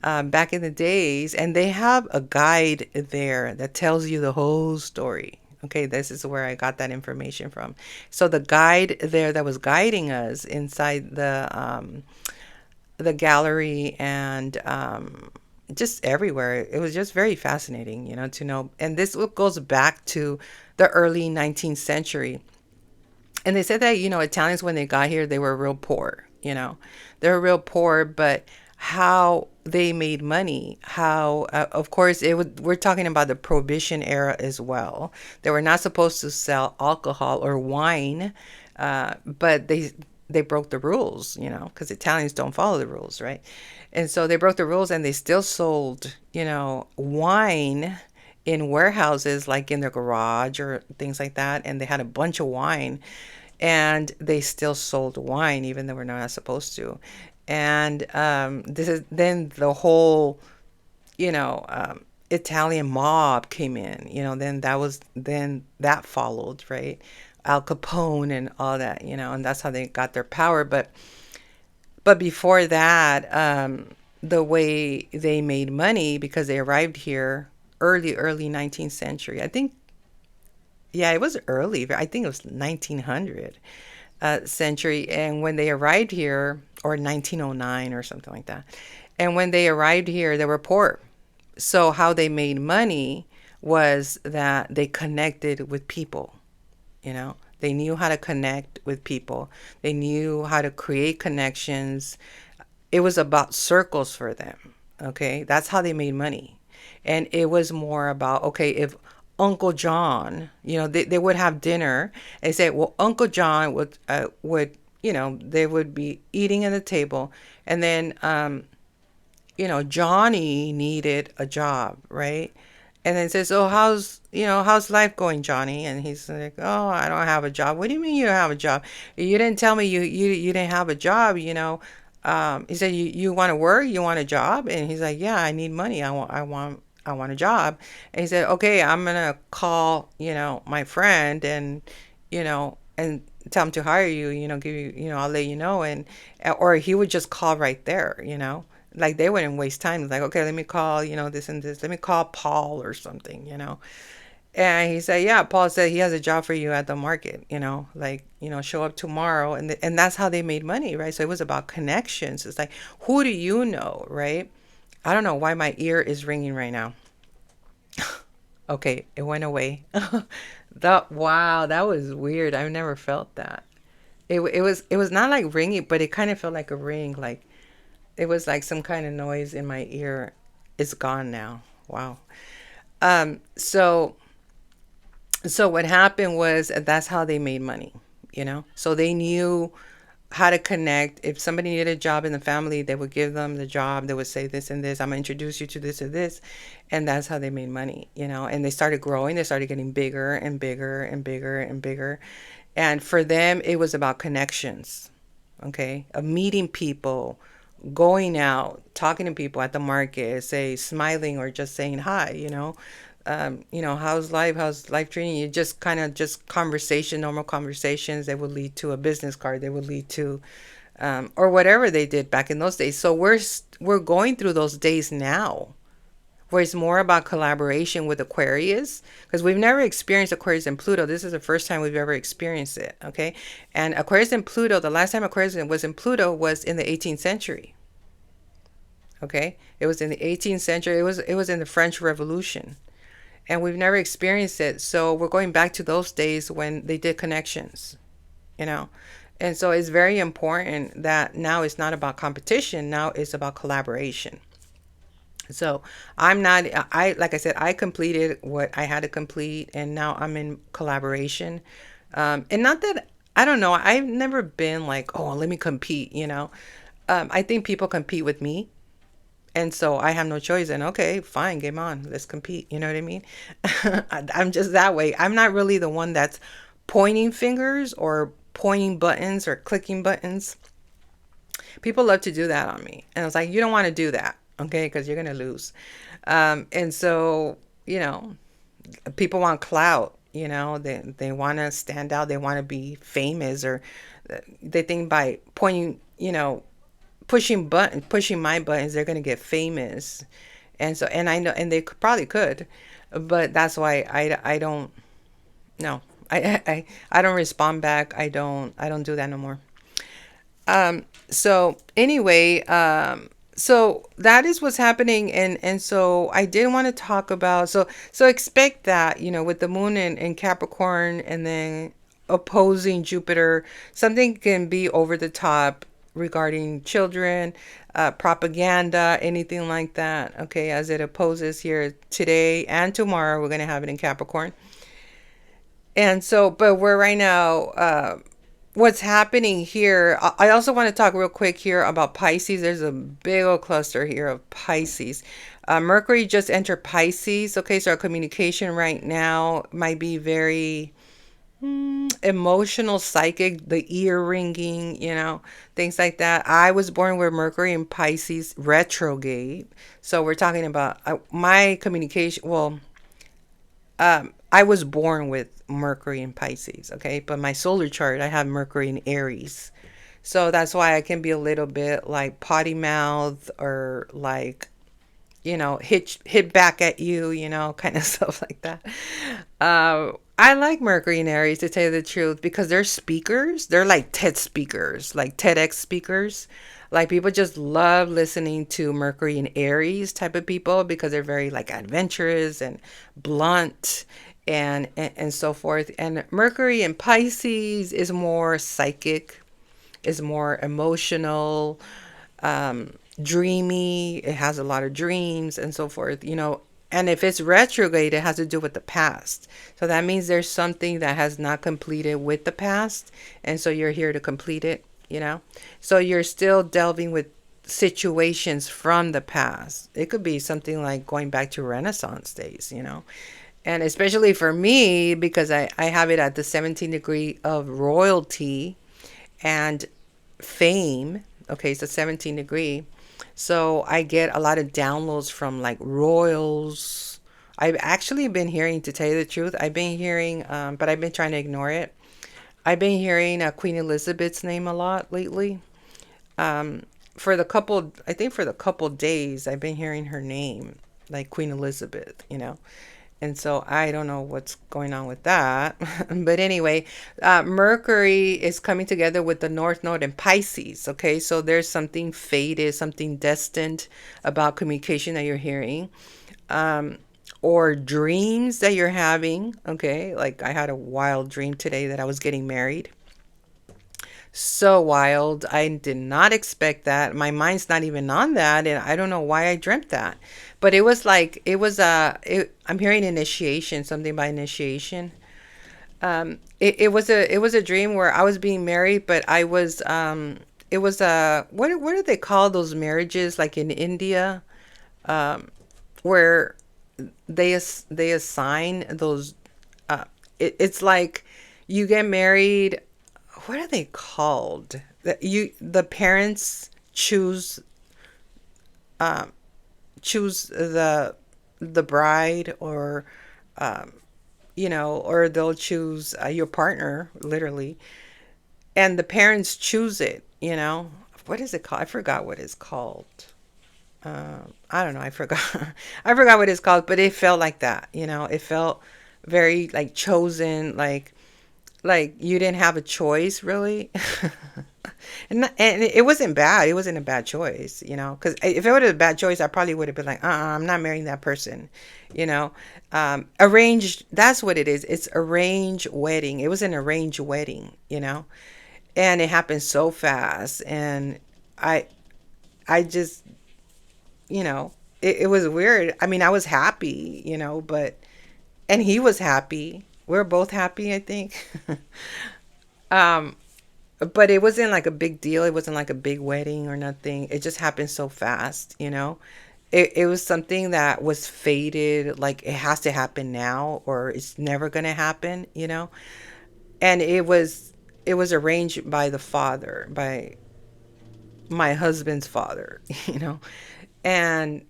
back in the days, and they have a guide there that tells you the whole story. Okay, this is where I got that information from. So the guide there that was guiding us inside the gallery and just everywhere. It was just very fascinating, you know, to know. And this goes back to the early 19th century. And they said that, you know, Italians, when they got here, they were real poor, you know, they were real poor, but how they made money, how, of course, we're talking about the Prohibition era as well. They were not supposed to sell alcohol or wine, but they broke the rules, you know, because Italians don't follow the rules, right? And so they broke the rules and they still sold, you know, wine in warehouses, like in their garage or things like that. And they had a bunch of wine and they still sold wine, even though we're not supposed to. And this is then the whole, you know, Italian mob came in, you know, then that followed, right? Al Capone and all that, you know, and that's how they got their power. But before that, the way they made money because they arrived here early 19th century. I think, yeah, it was early. I think it was 1900 century. And when they arrived here, or 1909 or something like that. And when they arrived here, they were poor. So how they made money was that they connected with people, you know. They knew how to connect with people. They knew how to create connections. It was about circles for them. Okay, that's how they made money. And it was more about, okay, if Uncle John, you know, they would have dinner and say, well, Uncle John would, you know, they would be eating at the table, and then you know, Johnny needed a job, right? And then says, "Oh, how's life going, Johnny?" And he's like, "Oh, I don't have a job." "What do you mean you don't have a job? You didn't tell me you didn't have a job, you know." He said, "You want to work? You want a job?" And he's like, "Yeah, I need money. I want a job. And he said, okay, I'm gonna call, my friend, and tell him to hire you, give you, I'll let you know. And or he would just call right there, like they wouldn't waste time. Like, okay, let me call, this and this. Let me call Paul or something. And he said, yeah, Paul said he has a job for you at the market, like, show up tomorrow. And that's how they made money, right? So it was about connections. It's like, who do you know, right? I don't know why my ear is ringing right now. Okay, it went away. Wow, that was weird. I've never felt that. It was not like ringing, but it kind of felt like a ring. Like it was like some kind of noise in my ear. It's gone now. Wow. So what happened was that's how they made money. So they knew how to connect. If somebody needed a job in the family, they would give them the job. They would say this and this. I'm gonna introduce you to this or this, and that's how they made money. And they started growing. They started getting bigger and bigger and bigger and bigger. And for them, it was about connections. Okay, of meeting people, going out, talking to people at the market, say smiling or just saying hi. How's life? How's life treating you? Just kind of just conversation, normal conversations. They would lead to a business card. They would lead to, or whatever they did back in those days. So we're going through those days now, where it's more about collaboration with Aquarius, because we've never experienced Aquarius and Pluto. This is the first time we've ever experienced it. Okay, and Aquarius and Pluto. The last time Aquarius was in Pluto was in the 18th century. Okay, it was in the 18th century. It was in the French Revolution, and we've never experienced it. So we're going back to those days when they did connections, you know. And so it's very important that now it's not about competition. Now it's about collaboration. So I'm not, like I said, I completed what I had to complete, and now I'm in collaboration. And not that, I don't know, I've never been like, oh, let me compete. I think people compete with me. And so I have no choice. And okay, fine, game on. Let's compete. You know what I mean? I'm just that way. I'm not really the one that's pointing fingers or pointing buttons or clicking buttons. People love to do that on me. And I was like, you don't want to do that. Okay. Because you're going to lose. And so, people want clout. They want to stand out. They want to be famous, or they think by pointing, pushing my buttons, they're going to get famous. And so, and I know, and they probably could, but that's why I don't, no, I don't respond back. I don't do that no more. So anyway, so that is what's happening. And so I did want to talk about, so expect that, with the moon in Capricorn, and then opposing Jupiter, something can be over the top regarding children, propaganda, anything like that. Okay. As it opposes here today and tomorrow, we're going to have it in Capricorn. And so, but we're right now, what's happening here. I also want to talk real quick here about Pisces. There's a big old cluster here of Pisces. Mercury just entered Pisces. Okay, so our communication right now might be very emotional, psychic, the ear ringing, things like that. I was born with Mercury in Pisces retrograde. So we're talking about my communication. Well, I was born with Mercury in Pisces, okay? But my solar chart, I have Mercury in Aries. So that's why I can be a little bit like potty mouth, or like, hit back at you, kind of stuff like that. I like Mercury in Aries, to tell you the truth, because they're speakers. They're like TED speakers, like TEDx speakers. Like people just love listening to Mercury in Aries type of people, because they're very like adventurous and blunt, and so forth. And Mercury in Pisces is more psychic, is more emotional, dreamy. It has a lot of dreams and so forth. And if it's retrograde, it has to do with the past. So that means there's something that has not completed with the past. And so you're here to complete it. So you're still delving with situations from the past. It could be something like going back to Renaissance days. And especially for me, because I have it at the 17th degree of royalty and fame. Okay, so 17th degree. So I get a lot of downloads from like royals. I've actually been hearing, to tell you the truth, I've been hearing, but I've been trying to ignore it. I've been hearing Queen Elizabeth's name a lot lately. Um, I think for the couple days, I've been hearing her name, like Queen Elizabeth, you know. And so I don't know what's going on with that. But anyway, Mercury is coming together with the North Node in Pisces. Okay, so there's something fated, something destined about communication that you're hearing, um, or dreams that you're having. Okay, like I had a wild dream today that I was getting married. So wild. I did not expect that. My mind's not even on that, and I don't know why I dreamt that. But it was like I'm hearing initiation, something by initiation. It was a dream where I was being married, but I was it was what do they call those marriages like in India, where they assign those uh it's like you get married. What are they called? The parents um choose the bride, or or they'll choose your partner, literally, and the parents choose it. What is it called? I forgot what it's called. I don't know. I forgot. I forgot what it's called, but it felt like that. It felt very like chosen, like you didn't have a choice, really. And it wasn't bad. It wasn't a bad choice, because if it was a bad choice, I probably would have been like, I'm not marrying that person, you know. Arranged, that's what it is. It's arranged wedding. It was an arranged wedding, and it happened so fast. And I, I just, it was weird. I mean, I was happy, and he was happy. We're both happy, I think. um, but it wasn't like a big deal. It wasn't like a big wedding or nothing. It just happened so fast. It was something that was fated, like it has to happen now or it's never going to happen. And it was arranged by the father, by my husband's father, you know. And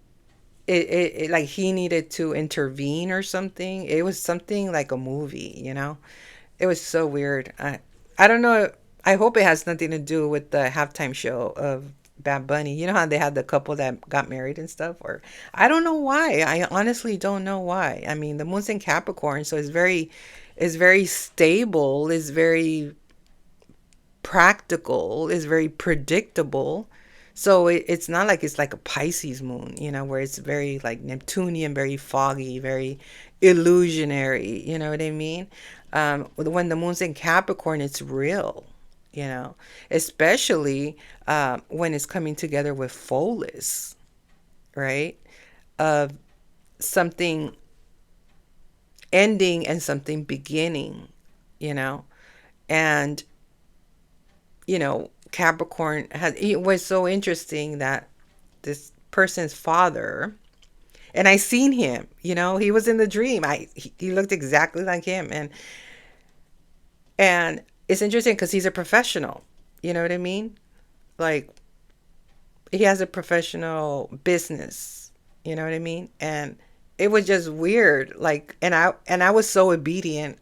it like he needed to intervene or something. It was something like a movie. It was so weird. I don't know. I hope it has nothing to do with the halftime show of Bad Bunny. You know how they had the couple that got married and stuff? Or I don't know why. I honestly don't know why. I mean, the moon's in Capricorn, so it's very stable, it's very practical, is very predictable. So it's not like it's like a Pisces moon, where it's very like Neptunian, very foggy, very illusionary. You know what I mean? When the moon's in Capricorn, it's real, especially when it's coming together with Folis, right? Of something ending and something beginning, you know? And Capricorn had, it was so interesting that this person's father, and I seen him, he was in the dream. He looked exactly like him. And it's interesting because he's a professional. You know what I mean? Like, he has a professional business. You know what I mean? And it was just weird. Like, and I was so obedient.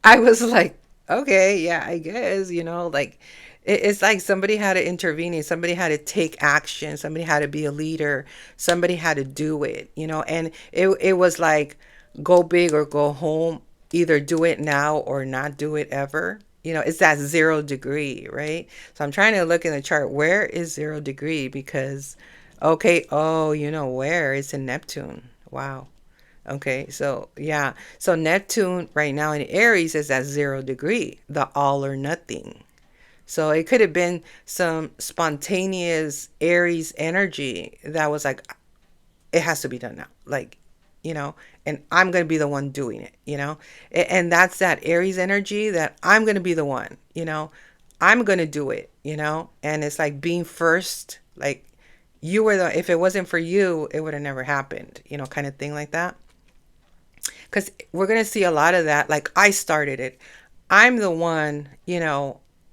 I was like, okay, yeah, I guess, like it's like somebody had to intervene, and somebody had to take action, somebody had to be a leader, somebody had to do it, and it was like go big or go home, either do it now or not do it ever. It's that 0 degree, right? So I'm trying to look in the chart, where is 0 degree? Because, okay, oh, where? It's in Neptune. Wow. Okay, so yeah. So Neptune right now in Aries is at 0 degree, the all or nothing. So it could have been some spontaneous Aries energy that was like, it has to be done now. Like, you know, and I'm going to be the one doing it, And that's that Aries energy that I'm going to be the one. I'm going to do it. And it's like being first, like you were if it wasn't for you, it would have never happened, kind of thing like that. Because we're going to see a lot of that. Like, I started it. I'm the one,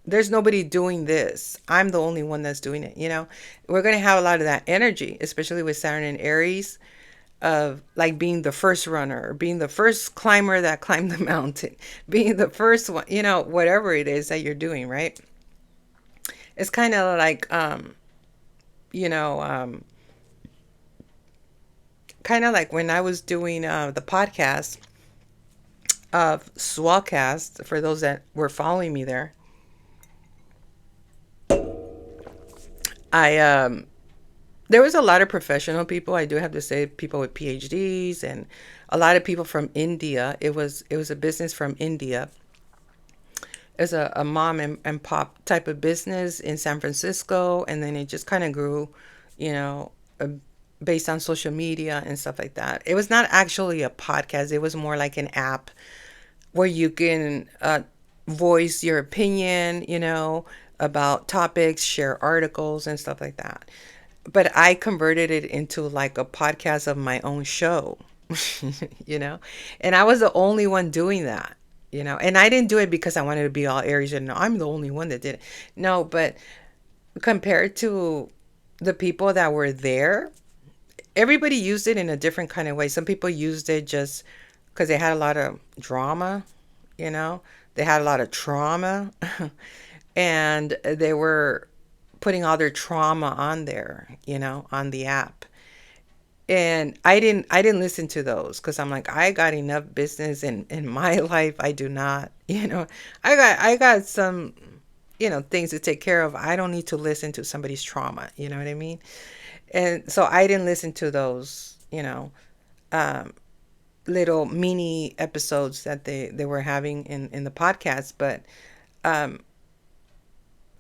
There's nobody doing this. I'm the only one that's doing it, you know? We're going to have a lot of that energy, especially with Saturn and Aries, of like being the first runner, or being the first climber that climbed the mountain, being the first one, you know, whatever it is that you're doing, right? It's kind of like, you know, kind of like when I was doing the podcast of Swellcast, for those that were following me there, I there was a lot of professional people. I do have to say, people with PhDs and a lot of people from India. It was a business from India. It's a mom and pop type of business in San Francisco, and then it just kind of grew, you know, based on social media and stuff like that. It was not actually a podcast. It was more like an app where you can voice your opinion, you know, about topics, share articles and stuff like that. But I converted it into like a podcast of my own show, you know, and I was the only one doing that, you know, and I didn't do it because I wanted to be all Aries and I'm the only one that did it. No, but compared to the people that were there, everybody used it in a different kind of way. Some people used it just because they had a lot of drama, you know, they had a lot of trauma and they were putting all their trauma on there, you know, on the app. And I didn't listen to those because I'm like, I got enough business in my life. I do not, you know, I got some, you know, things to take care of. I don't need to listen to somebody's trauma, you know what I mean? And so I didn't listen to those, you know, um, little mini episodes that they were having in the podcast. But um,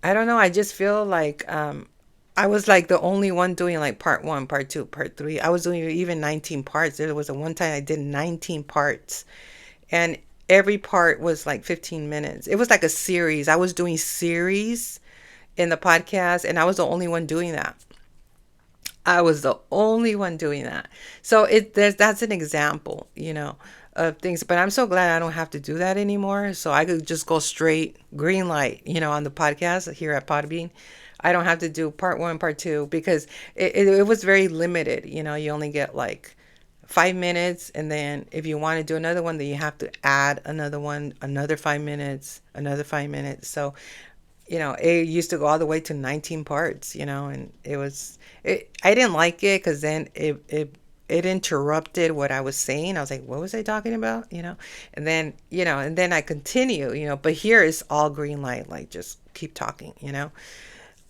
I don't know. I just feel like I was like the only one doing like part one, part two, part three. I was doing even 19 parts. There was a one time I did 19 parts, and every part was like 15 minutes. It was like a series. I was doing series in the podcast, and I was the only one doing that. I was the only one doing that. So that's an example, you know, of things. But I'm so glad I don't have to do that anymore. So I could just go straight green light, you know, on the podcast here at Podbean. I don't have to do part one, part two, because it was very limited. You know, you only get like 5 minutes. And then if you want to do another one, then you have to add another one, another 5 minutes, another 5 minutes. So you know, it used to go all the way to 19 parts, you know, and I didn't like it because then it interrupted what I was saying. I was like, what was I talking about? You know, and then, you know, and then I continue, you know, but here is all green light, like just keep talking, you know?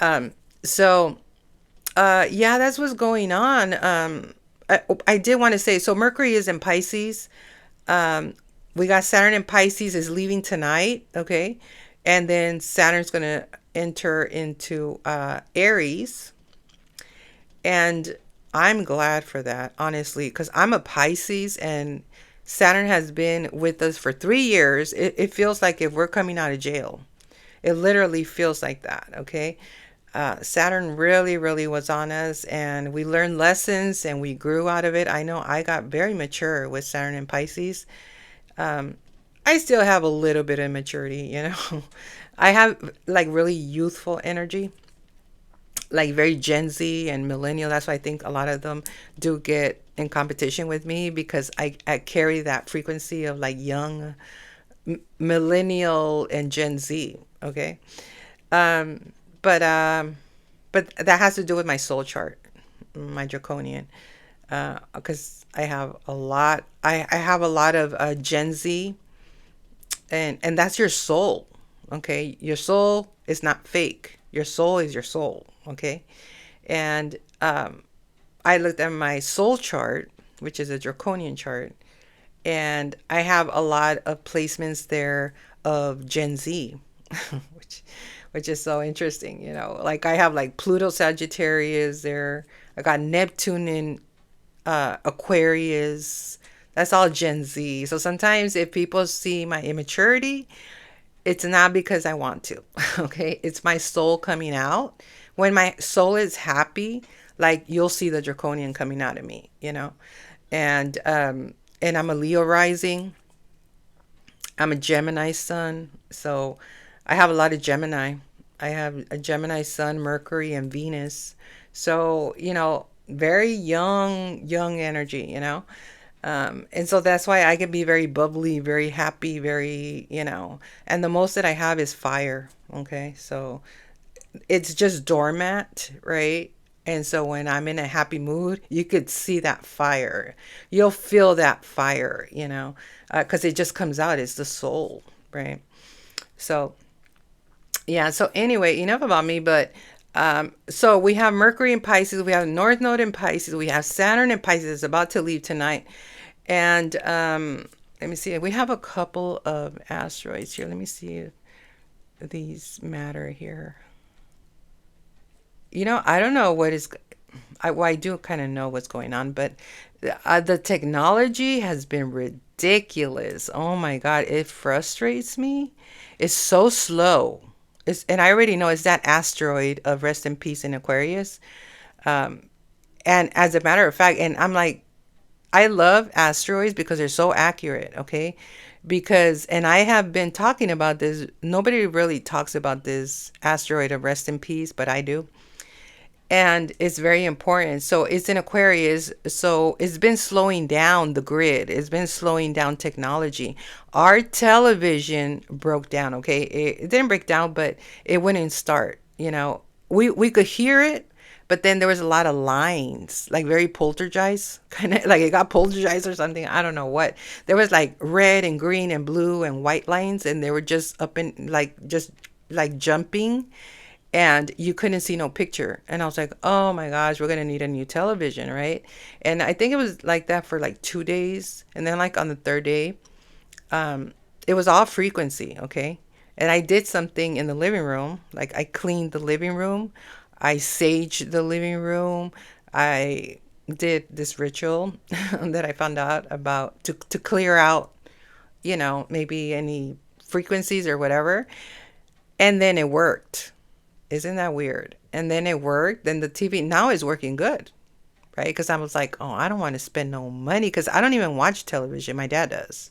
Um, so, yeah, that's what's going on. I did want to say, so Mercury is in Pisces. Um, we got Saturn in Pisces is leaving tonight, okay? And then Saturn's going to enter into Aries. And I'm glad for that, honestly, because I'm a Pisces and Saturn has been with us for 3 years. It feels like if we're coming out of jail. It literally feels like that, okay? Saturn really, really was on us and we learned lessons and we grew out of it. I know I got very mature with Saturn and Pisces. Um, I still have a little bit of maturity, you know. I have like really youthful energy, like very Gen Z and millennial. That's why I think a lot of them do get in competition with me because I carry that frequency of like young millennial and Gen Z. Okay. Um, but but that has to do with my soul chart, my draconian, because I have a lot. I have a lot of Gen Z, and that's your soul. Okay, your soul is not fake. Your soul is your soul. Okay, and I looked at my soul chart, which is a draconian chart, and I have a lot of placements there of Gen Z, which which is so interesting, you know. Like I have like Pluto Sagittarius there. I got Neptune in Aquarius. That's all Gen Z. So sometimes if people see my immaturity, it's not because I want to. Okay? It's my soul coming out. When my soul is happy, like you'll see the draconian coming out of me, you know. And I'm a Leo rising. I'm a Gemini sun. So I have a lot of Gemini. I have a Gemini Sun, Mercury, and Venus. So, very young energy, and so that's why I can be very bubbly, very happy, and the most that I have is fire. Okay. So it's just doormat, right? And so when I'm in a happy mood, you could see that fire. You'll feel that fire, because it just comes out. It's the soul, right? So, yeah. So, anyway, enough about me. But so we have Mercury in Pisces, we have North Node in Pisces, we have Saturn in Pisces, it's about to leave tonight. And let me see, we have a couple of asteroids here. Let me see if these matter here. I don't know what is. Well, I do kind of know what's going on, but the technology has been ridiculous. Oh my God, it frustrates me. It's so slow. And I already know it's that asteroid of rest in peace in Aquarius. Um, and as a matter of fact, and I'm like, I love asteroids because they're so accurate, okay? And I have been talking about this. Nobody really talks about this asteroid of rest in peace, but I do, and it's very important. So it's in Aquarius. So it's been slowing down the grid. It's been slowing down technology. Our television broke down. Okay, it didn't break down, but it wouldn't start. We could hear it, but then there was a lot of lines, like very poltergeist, kind of like it got poltergeist or something. I don't know what. There was like red and green and blue and white lines, and they were just up in like just like jumping, and you couldn't see no picture. And I was like, oh my gosh, we're going to need a new television, right? And I think it was like that for like 2 days. And then, like, on the third day, it was all frequency, okay? And I did something in the living room. Like, I cleaned the living room, I saged the living room, I did this ritual that I found out about to clear out, maybe any frequencies or whatever. And then it worked. Isn't that weird? And then it worked. Then the TV now is working good, right? Because I was like, oh, I don't want to spend no money because I don't even watch television. My dad does.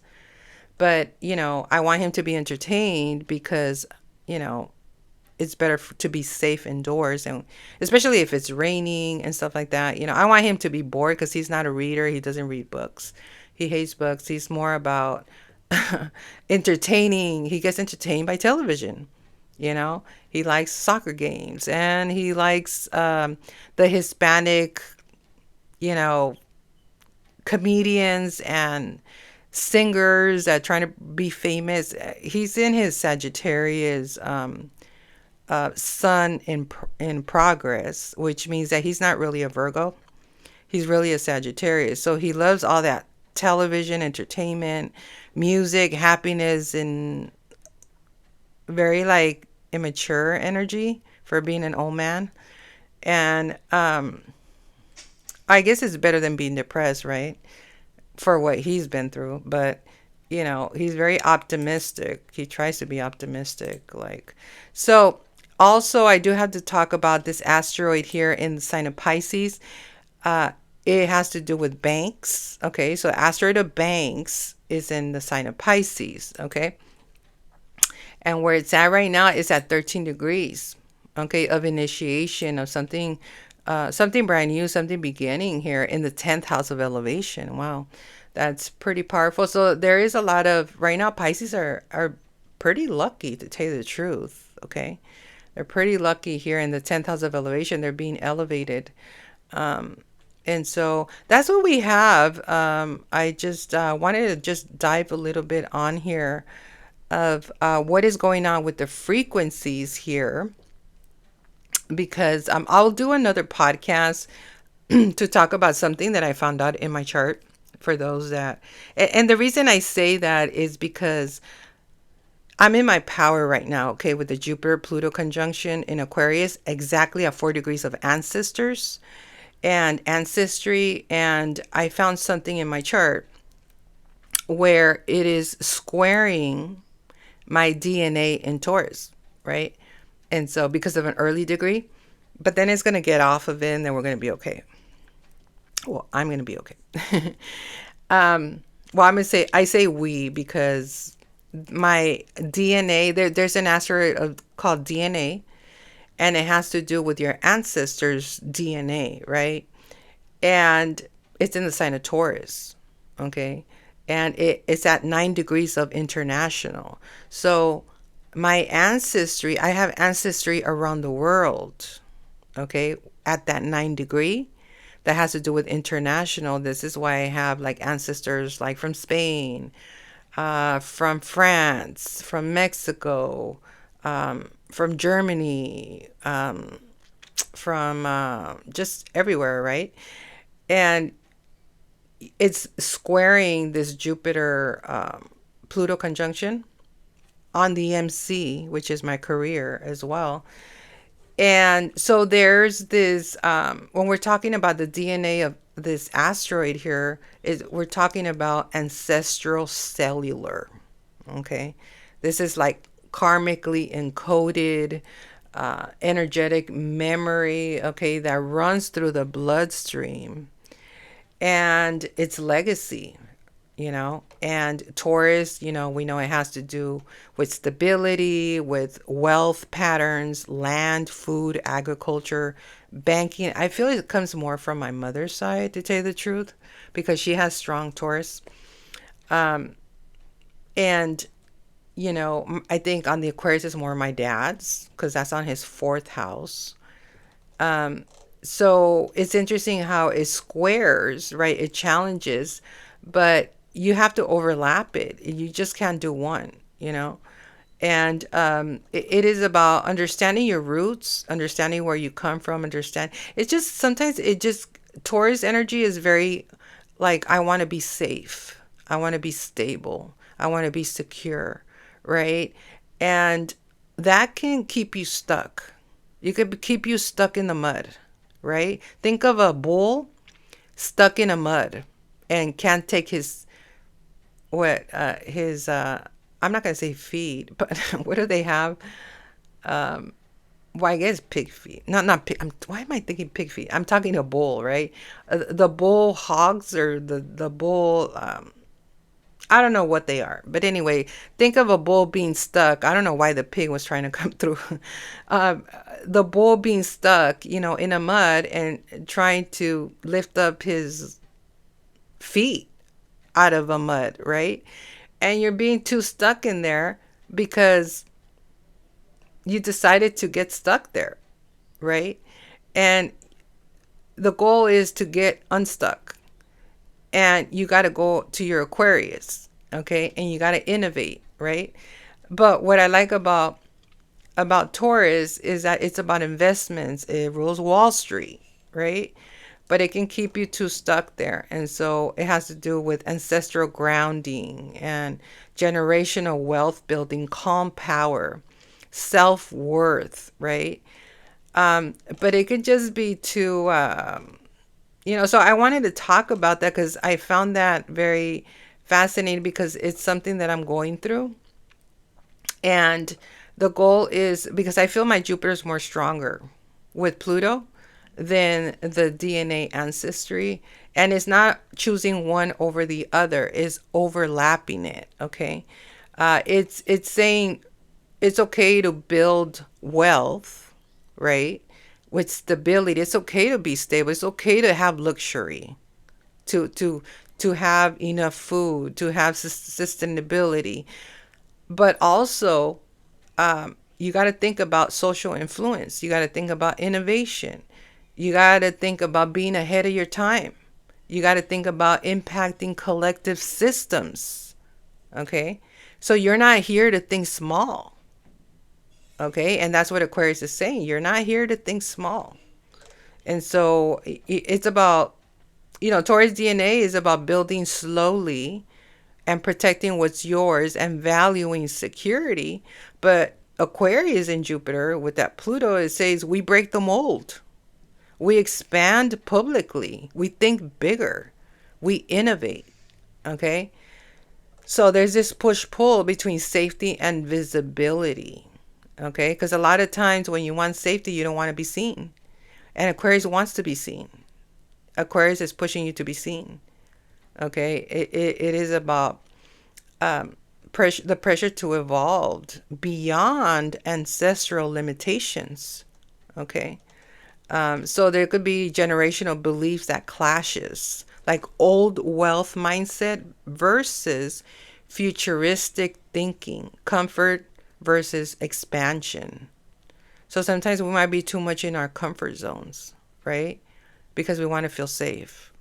But, I want him to be entertained because, you know, it's better to be safe indoors. And especially if it's raining and stuff like that. I want him to be bored because he's not a reader. He doesn't read books. He hates books. He's more about entertaining. He gets entertained by television. He likes soccer games, and he likes the Hispanic, you know, comedians and singers that trying to be famous. He's in his Sagittarius sun in progress, which means that he's not really a Virgo. He's really a Sagittarius. So he loves all that television, entertainment, music, happiness, and very like immature energy for being an old man. And I guess it's better than being depressed, right? For what he's been through. But, he's very optimistic. He tries to be optimistic. So also, I do have to talk about this asteroid here in the sign of Pisces. Uh, it has to do with banks. Okay. So, asteroid of banks is in the sign of Pisces. Okay. And where it's at right now is at 13 degrees, okay, of initiation of something, something brand new, something beginning here in the 10th house of elevation. Wow, that's pretty powerful. So there is a lot of, right now, Pisces are pretty lucky, to tell you the truth, okay? They're pretty lucky here in the 10th house of elevation. They're being elevated. Um, and so that's what we have. I just wanted to just dive a little bit on here of what is going on with the frequencies here, because I'll do another podcast to talk about something that I found out in my chart for those that, and the reason I say that is because I'm in my power right now, okay, with the Jupiter Pluto conjunction in Aquarius, exactly at 4 degrees of ancestors and ancestry. And I found something in my chart where it is squaring my DNA in Taurus, right? And so because of an early degree, but then it's going to get off of it, and then we're going to be okay. Well, I'm going to be okay. Well, I'm going to say, I say we because My DNA, there's an asteroid called DNA, and it has to do with your ancestors' DNA, right? And it's in the sign of Taurus, okay? And it's at 9 degrees of international. So my ancestry, I have ancestry around the world, okay, at that 9 degree. That has to do with international. This is why I have like ancestors like from Spain, from France, from Mexico, from Germany, from just everywhere, right? And it's squaring this Jupiter Pluto conjunction on the MC, which is my career as well. And so there's this when we're talking about the DNA of this asteroid here, is we're talking about ancestral cellular. Okay. This is like karmically encoded energetic memory, okay, that runs through the bloodstream, and its legacy, and Taurus, we know it has to do with stability, with wealth patterns, land, food, agriculture, banking. I feel it comes more from my mother's side, to tell you the truth, because she has strong Taurus. And I think on the Aquarius is more my dad's, because that's on his fourth house. So it's interesting how it squares, right? It challenges, but you have to overlap it. You just can't do one. And it is about understanding your roots, understanding where you come from, understand. It's just sometimes Taurus energy is very like, I want to be safe. I want to be stable. I want to be secure, right? And that can keep you stuck. You could keep you stuck in the mud, right? Think of a bull stuck in a mud and can't take his I'm not gonna say feet, but what do they have? Well, I guess pig feet. Not pig. Why am I thinking pig feet? I'm talking a bull, right? The bull hogs, or the bull. I don't know what they are, but anyway, think of a bull being stuck. I don't know why the pig was trying to come through. uh, the bull being stuck, in a mud and trying to lift up his feet out of a mud, right? And you're being too stuck in there because you decided to get stuck there, right? And the goal is to get unstuck. And you got to go to your Aquarius, okay? And you got to innovate, right? But what I like about Taurus is that it's about investments. It rules Wall Street, right? But it can keep you too stuck there. And so it has to do with ancestral grounding and generational wealth building, calm power, self worth, right? But it could just be too, so I wanted to talk about that because I found that very fascinating, because it's something that I'm going through. And the goal is, because I feel my Jupiter is more stronger with Pluto than the DNA ancestry. And it's not choosing one over the other, it's overlapping it. Okay. It's saying it's okay to build wealth, right? With stability. It's okay to be stable. It's okay to have luxury, to to to have enough food, to have sustainability. But also, you got to think about social influence. You got to think about innovation. You got to think about being ahead of your time. You got to think about impacting collective systems. Okay. So you're not here to think small. Okay. And that's what Aquarius is saying. You're not here to think small. And so it's about, Taurus DNA is about building slowly and protecting what's yours and valuing security. But Aquarius in Jupiter with that Pluto, it says we break the mold. We expand publicly. We think bigger. We innovate. Okay. So there's this push pull between safety and visibility. Okay. Because a lot of times when you want safety, you don't want to be seen. And Aquarius wants to be seen. Aquarius is pushing you to be seen. Okay. It is about the pressure to evolve beyond ancestral limitations. Okay. So there could be generational beliefs that clashes, like old wealth mindset versus futuristic thinking, comfort versus expansion. So sometimes we might be too much in our comfort zones, right? Because we want to feel safe.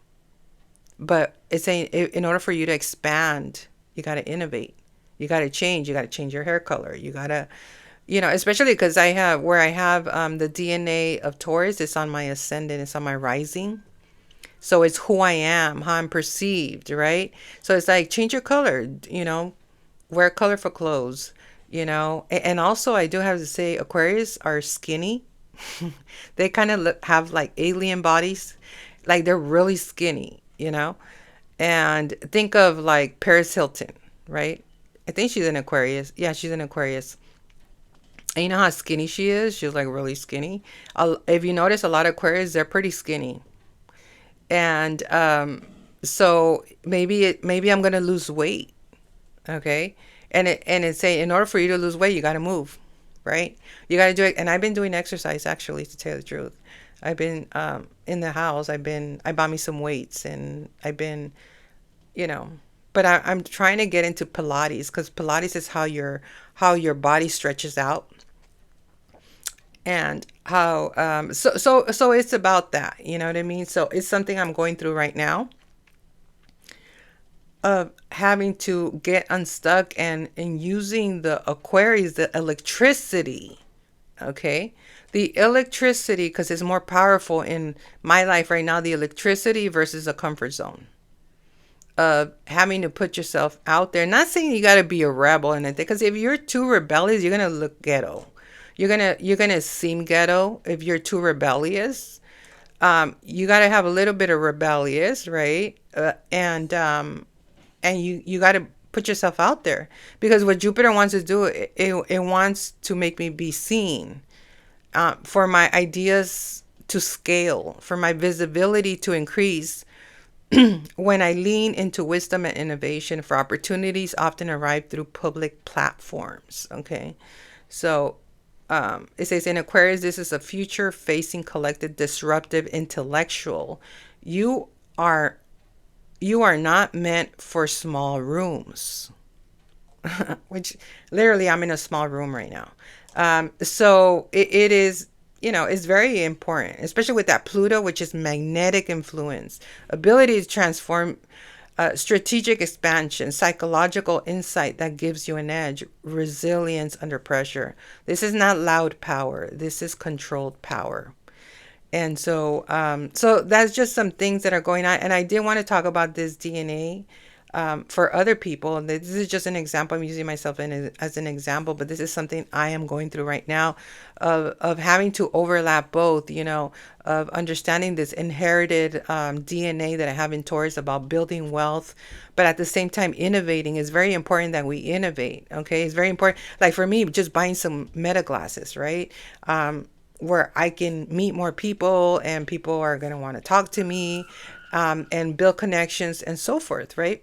But it's saying in order for you to expand, you got to innovate. You got to change. You got to change your hair color. You got to, especially because I have where I have the DNA of Taurus, it's on my ascendant, it's on my rising. So it's who I am, how I'm perceived, right? So it's like change your color, wear colorful clothes, And also, I do have to say, Aquarius are skinny. They kind of have like alien bodies, like they're really skinny. And think of like Paris Hilton, right? I think she's an Aquarius. Yeah, she's an Aquarius. And you know how skinny she is? She's like really skinny. If you notice, a lot of Aquarius, they're pretty skinny. And so maybe I'm gonna lose weight. Okay. And it's saying in order for you to lose weight, you got to move, right? You got to do it. And I've been doing exercise, actually, to tell you the truth. I've been in the house. I bought me some weights, and I've been, you know, but I'm trying to get into Pilates, because Pilates is how your body stretches out, and how so it's about that. You know what I mean? So it's something I'm going through right now, of having to get unstuck, and using the Aquarius, the electricity. Okay. The electricity, because it's more powerful in my life right now, the electricity versus a comfort zone of having to put yourself out there. Not saying you got to be a rebel and anything, because if you're too rebellious, you're gonna look ghetto. You're gonna seem ghetto if you're too rebellious. You got to have a little bit of rebellious, right? And you got to put yourself out there, because what Jupiter wants to do, it wants to make me be seen, for my ideas to scale, for my visibility to increase. When I lean into wisdom and innovation, for opportunities often arrive through public platforms. Okay. So it says in Aquarius, this is a future facing, collected, disruptive, intellectual. You are you are not meant for small rooms. Which literally I'm in a small room right now. So it is, it's very important, especially with that Pluto, which is magnetic influence, ability to transform, strategic expansion, psychological insight that gives you an edge, resilience under pressure. This is not loud power. This is controlled power. And so that's just some things that are going on. And I did want to talk about this DNA, for other people. And this is just an example. I'm using myself as an example, but this is something I am going through right now, of having to overlap both, of understanding this inherited, DNA that I have in Taurus about building wealth, but at the same time, innovating is very important, that we innovate. Okay. It's very important. Like for me, just buying some meta glasses, right? Where I can meet more people, and people are going to want to talk to me, and build connections and so forth, right?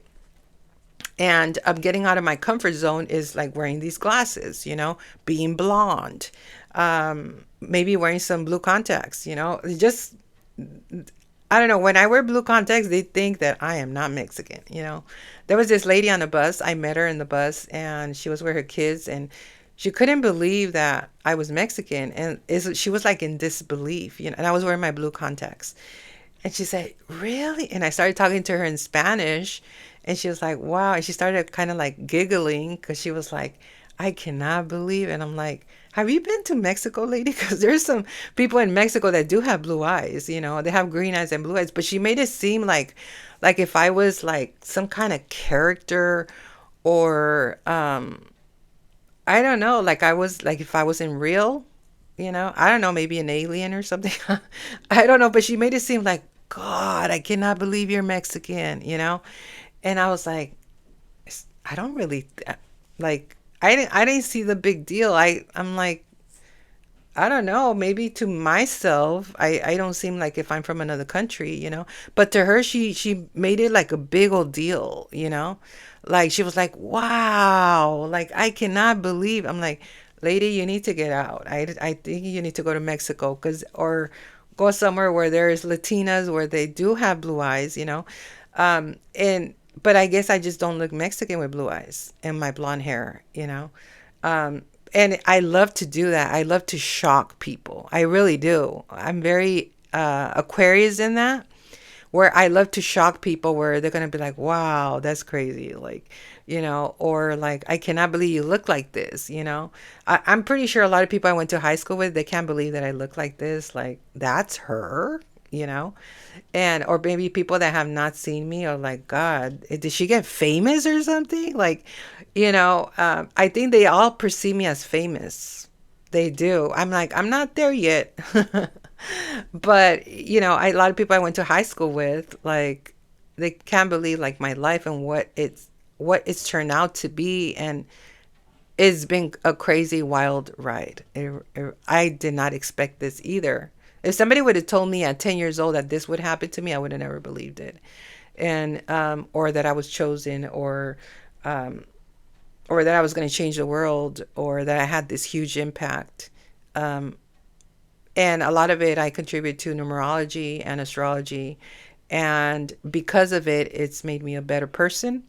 And getting out of my comfort zone is like wearing these glasses, being blonde, maybe wearing some blue contacts, just, I don't know. When I wear blue contacts, they think that I am not Mexican. There was this lady on the bus. I met her in the bus, and she was with her kids, and she couldn't believe that I was Mexican. And she was like in disbelief, and I was wearing my blue contacts. And she said, "Really?" And I started talking to her in Spanish, and she was like, "Wow." And she started kind of like giggling, because she was like, "I cannot believe." And I'm like, "Have you been to Mexico, lady?" Because there's some people in Mexico that do have blue eyes, they have green eyes and blue eyes. But she made it seem like if I was like some kind of character, or I don't know, like I was like if I was in real, I don't know, maybe an alien or something. I don't know, but she made it seem like, God, I cannot believe you're Mexican. And I was like, I don't really like, I didn't see the big deal. I'm like, I don't know, maybe to myself, I don't seem like if I'm from another country, you know. But to her, she made it like a big old deal, you know. Like she was like, "Wow, like I cannot believe." I'm like, "Lady, you need to get out. I think you need to go to Mexico, cause or go somewhere where there's Latinas where they do have blue eyes, you know." And but I guess I just don't look Mexican with blue eyes and my blonde hair, you know. Um, and I love to do that. I love to shock people. I really do. I'm very Aquarius in that, where I love to shock people where they're going to be like, wow, that's crazy. Like, you know, or like, I cannot believe you look like this, you know. I'm pretty sure a lot of people I went to high school with, they can't believe that I look like this. Like, that's her, you know. And or maybe people that have not seen me are like, God, did she get famous or something? Like, you know, I think they all perceive me as famous. They do. I'm like, I'm not there yet. But, you know, a lot of people I went to high school with, like, they can't believe like my life and what it's turned out to be. And it's been a crazy, wild ride. I did not expect this either. If somebody would have told me at 10 years old that this would happen to me, I would have never believed it. And, or that I was chosen, um, or that I was going to change the world, or that I had this huge impact. Um, and a lot of it I contribute to numerology and astrology. And because of it, it's made me a better person.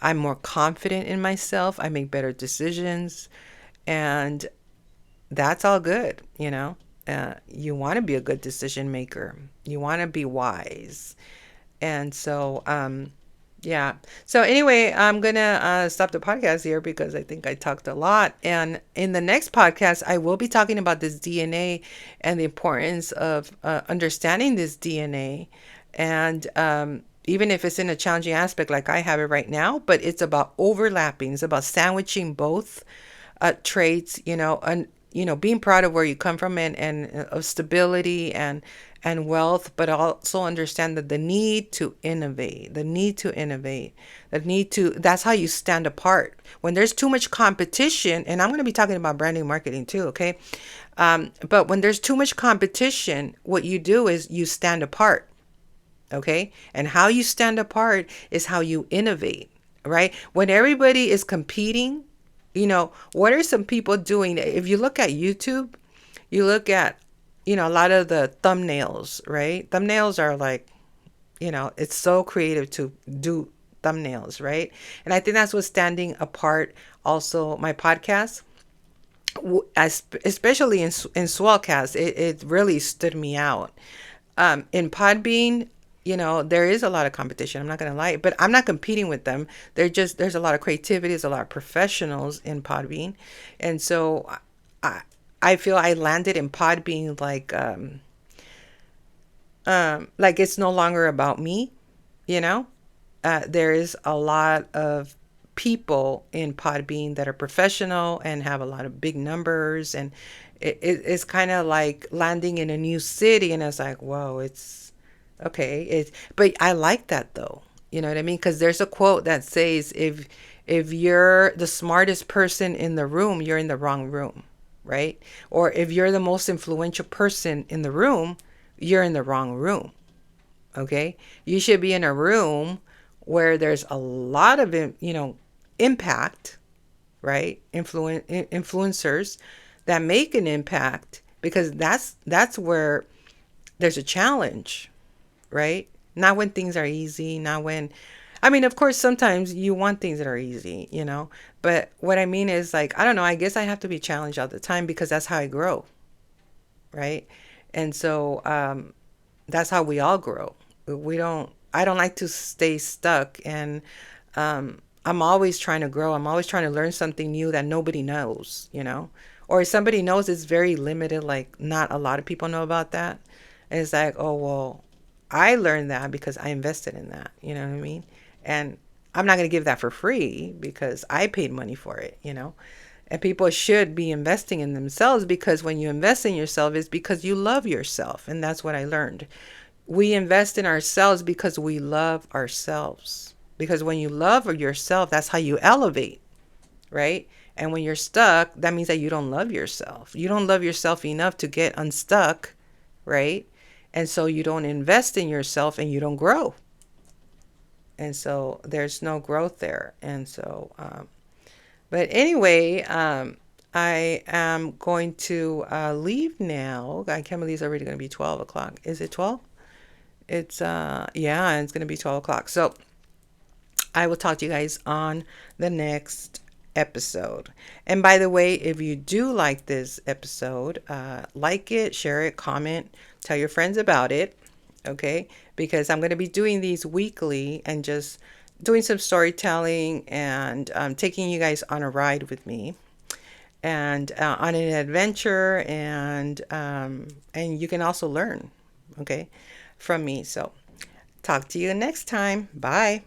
I'm more confident in myself. I make better decisions. And that's all good, you know. You want to be a good decision maker. You want to be wise. And so, yeah. So anyway, I'm gonna stop the podcast here because I think I talked a lot. And in the next podcast, I will be talking about this DNA and the importance of understanding this DNA. And even if it's in a challenging aspect like I have it right now, but it's about overlapping. It's about sandwiching both traits, you know, and being proud of where you come from, and of stability and wealth, but also understand that the need to, that's how you stand apart. When there's too much competition, and I'm going to be talking about branding marketing too, okay? But when there's too much competition, what you do is you stand apart, okay? And how you stand apart is how you innovate, right? When everybody is competing, what are some people doing? If you look at YouTube, you look at, a lot of the thumbnails, right? Thumbnails are like, it's so creative to do thumbnails, right? And I think that's what's standing apart also my podcast, especially in Swellcast, it really stood me out. In Podbean, there is a lot of competition. I'm not going to lie, but I'm not competing with them. There's a lot of creativity. There's a lot of professionals in Podbean. And so I, I feel I landed in Podbean like it's no longer about me, you know? There is a lot of people in Podbean that are professional and have a lot of big numbers, and it's kind of like landing in a new city, and it's like, whoa, it's okay. But I like that though. You know what I mean? Because there's a quote that says, if you're the smartest person in the room, you're in the wrong room, right? Or if you're the most influential person in the room, you're in the wrong room. Okay, you should be in a room where there's a lot of impact, right? Influencers that make an impact, because that's where there's a challenge, right? Not when things are easy, not when, I mean, of course sometimes you want things that are easy, but what I mean is, like, I don't know, I guess I have to be challenged all the time because that's how I grow, right? And so that's how we all grow. I don't like to stay stuck. And I'm always trying to grow. I'm always trying to learn something new that nobody knows, or if somebody knows, it's very limited. Like, not a lot of people know about that. And it's like, oh, well, I learned that because I invested in that. You know what I mean? And I'm not going to give that for free because I paid money for it. And people should be investing in themselves, because when you invest in yourself, it's because you love yourself. And that's what I learned. We invest in ourselves because we love ourselves. Because when you love yourself, that's how you elevate, right? And when you're stuck, that means that you don't love yourself. You don't love yourself enough to get unstuck, right? And so you don't invest in yourself and you don't grow. And so there's no growth there. And so, but anyway, I am going to leave now. I can't believe it's already going to be 12 o'clock. Is it 12? It's, yeah, it's going to be 12 o'clock. So I will talk to you guys on the next episode. And by the way, if you do like this episode, like it, share it, comment, tell your friends about it. Okay, because I'm going to be doing these weekly and just doing some storytelling and taking you guys on a ride with me and on an adventure, and you can also learn, okay, from me. So talk to you next time. Bye.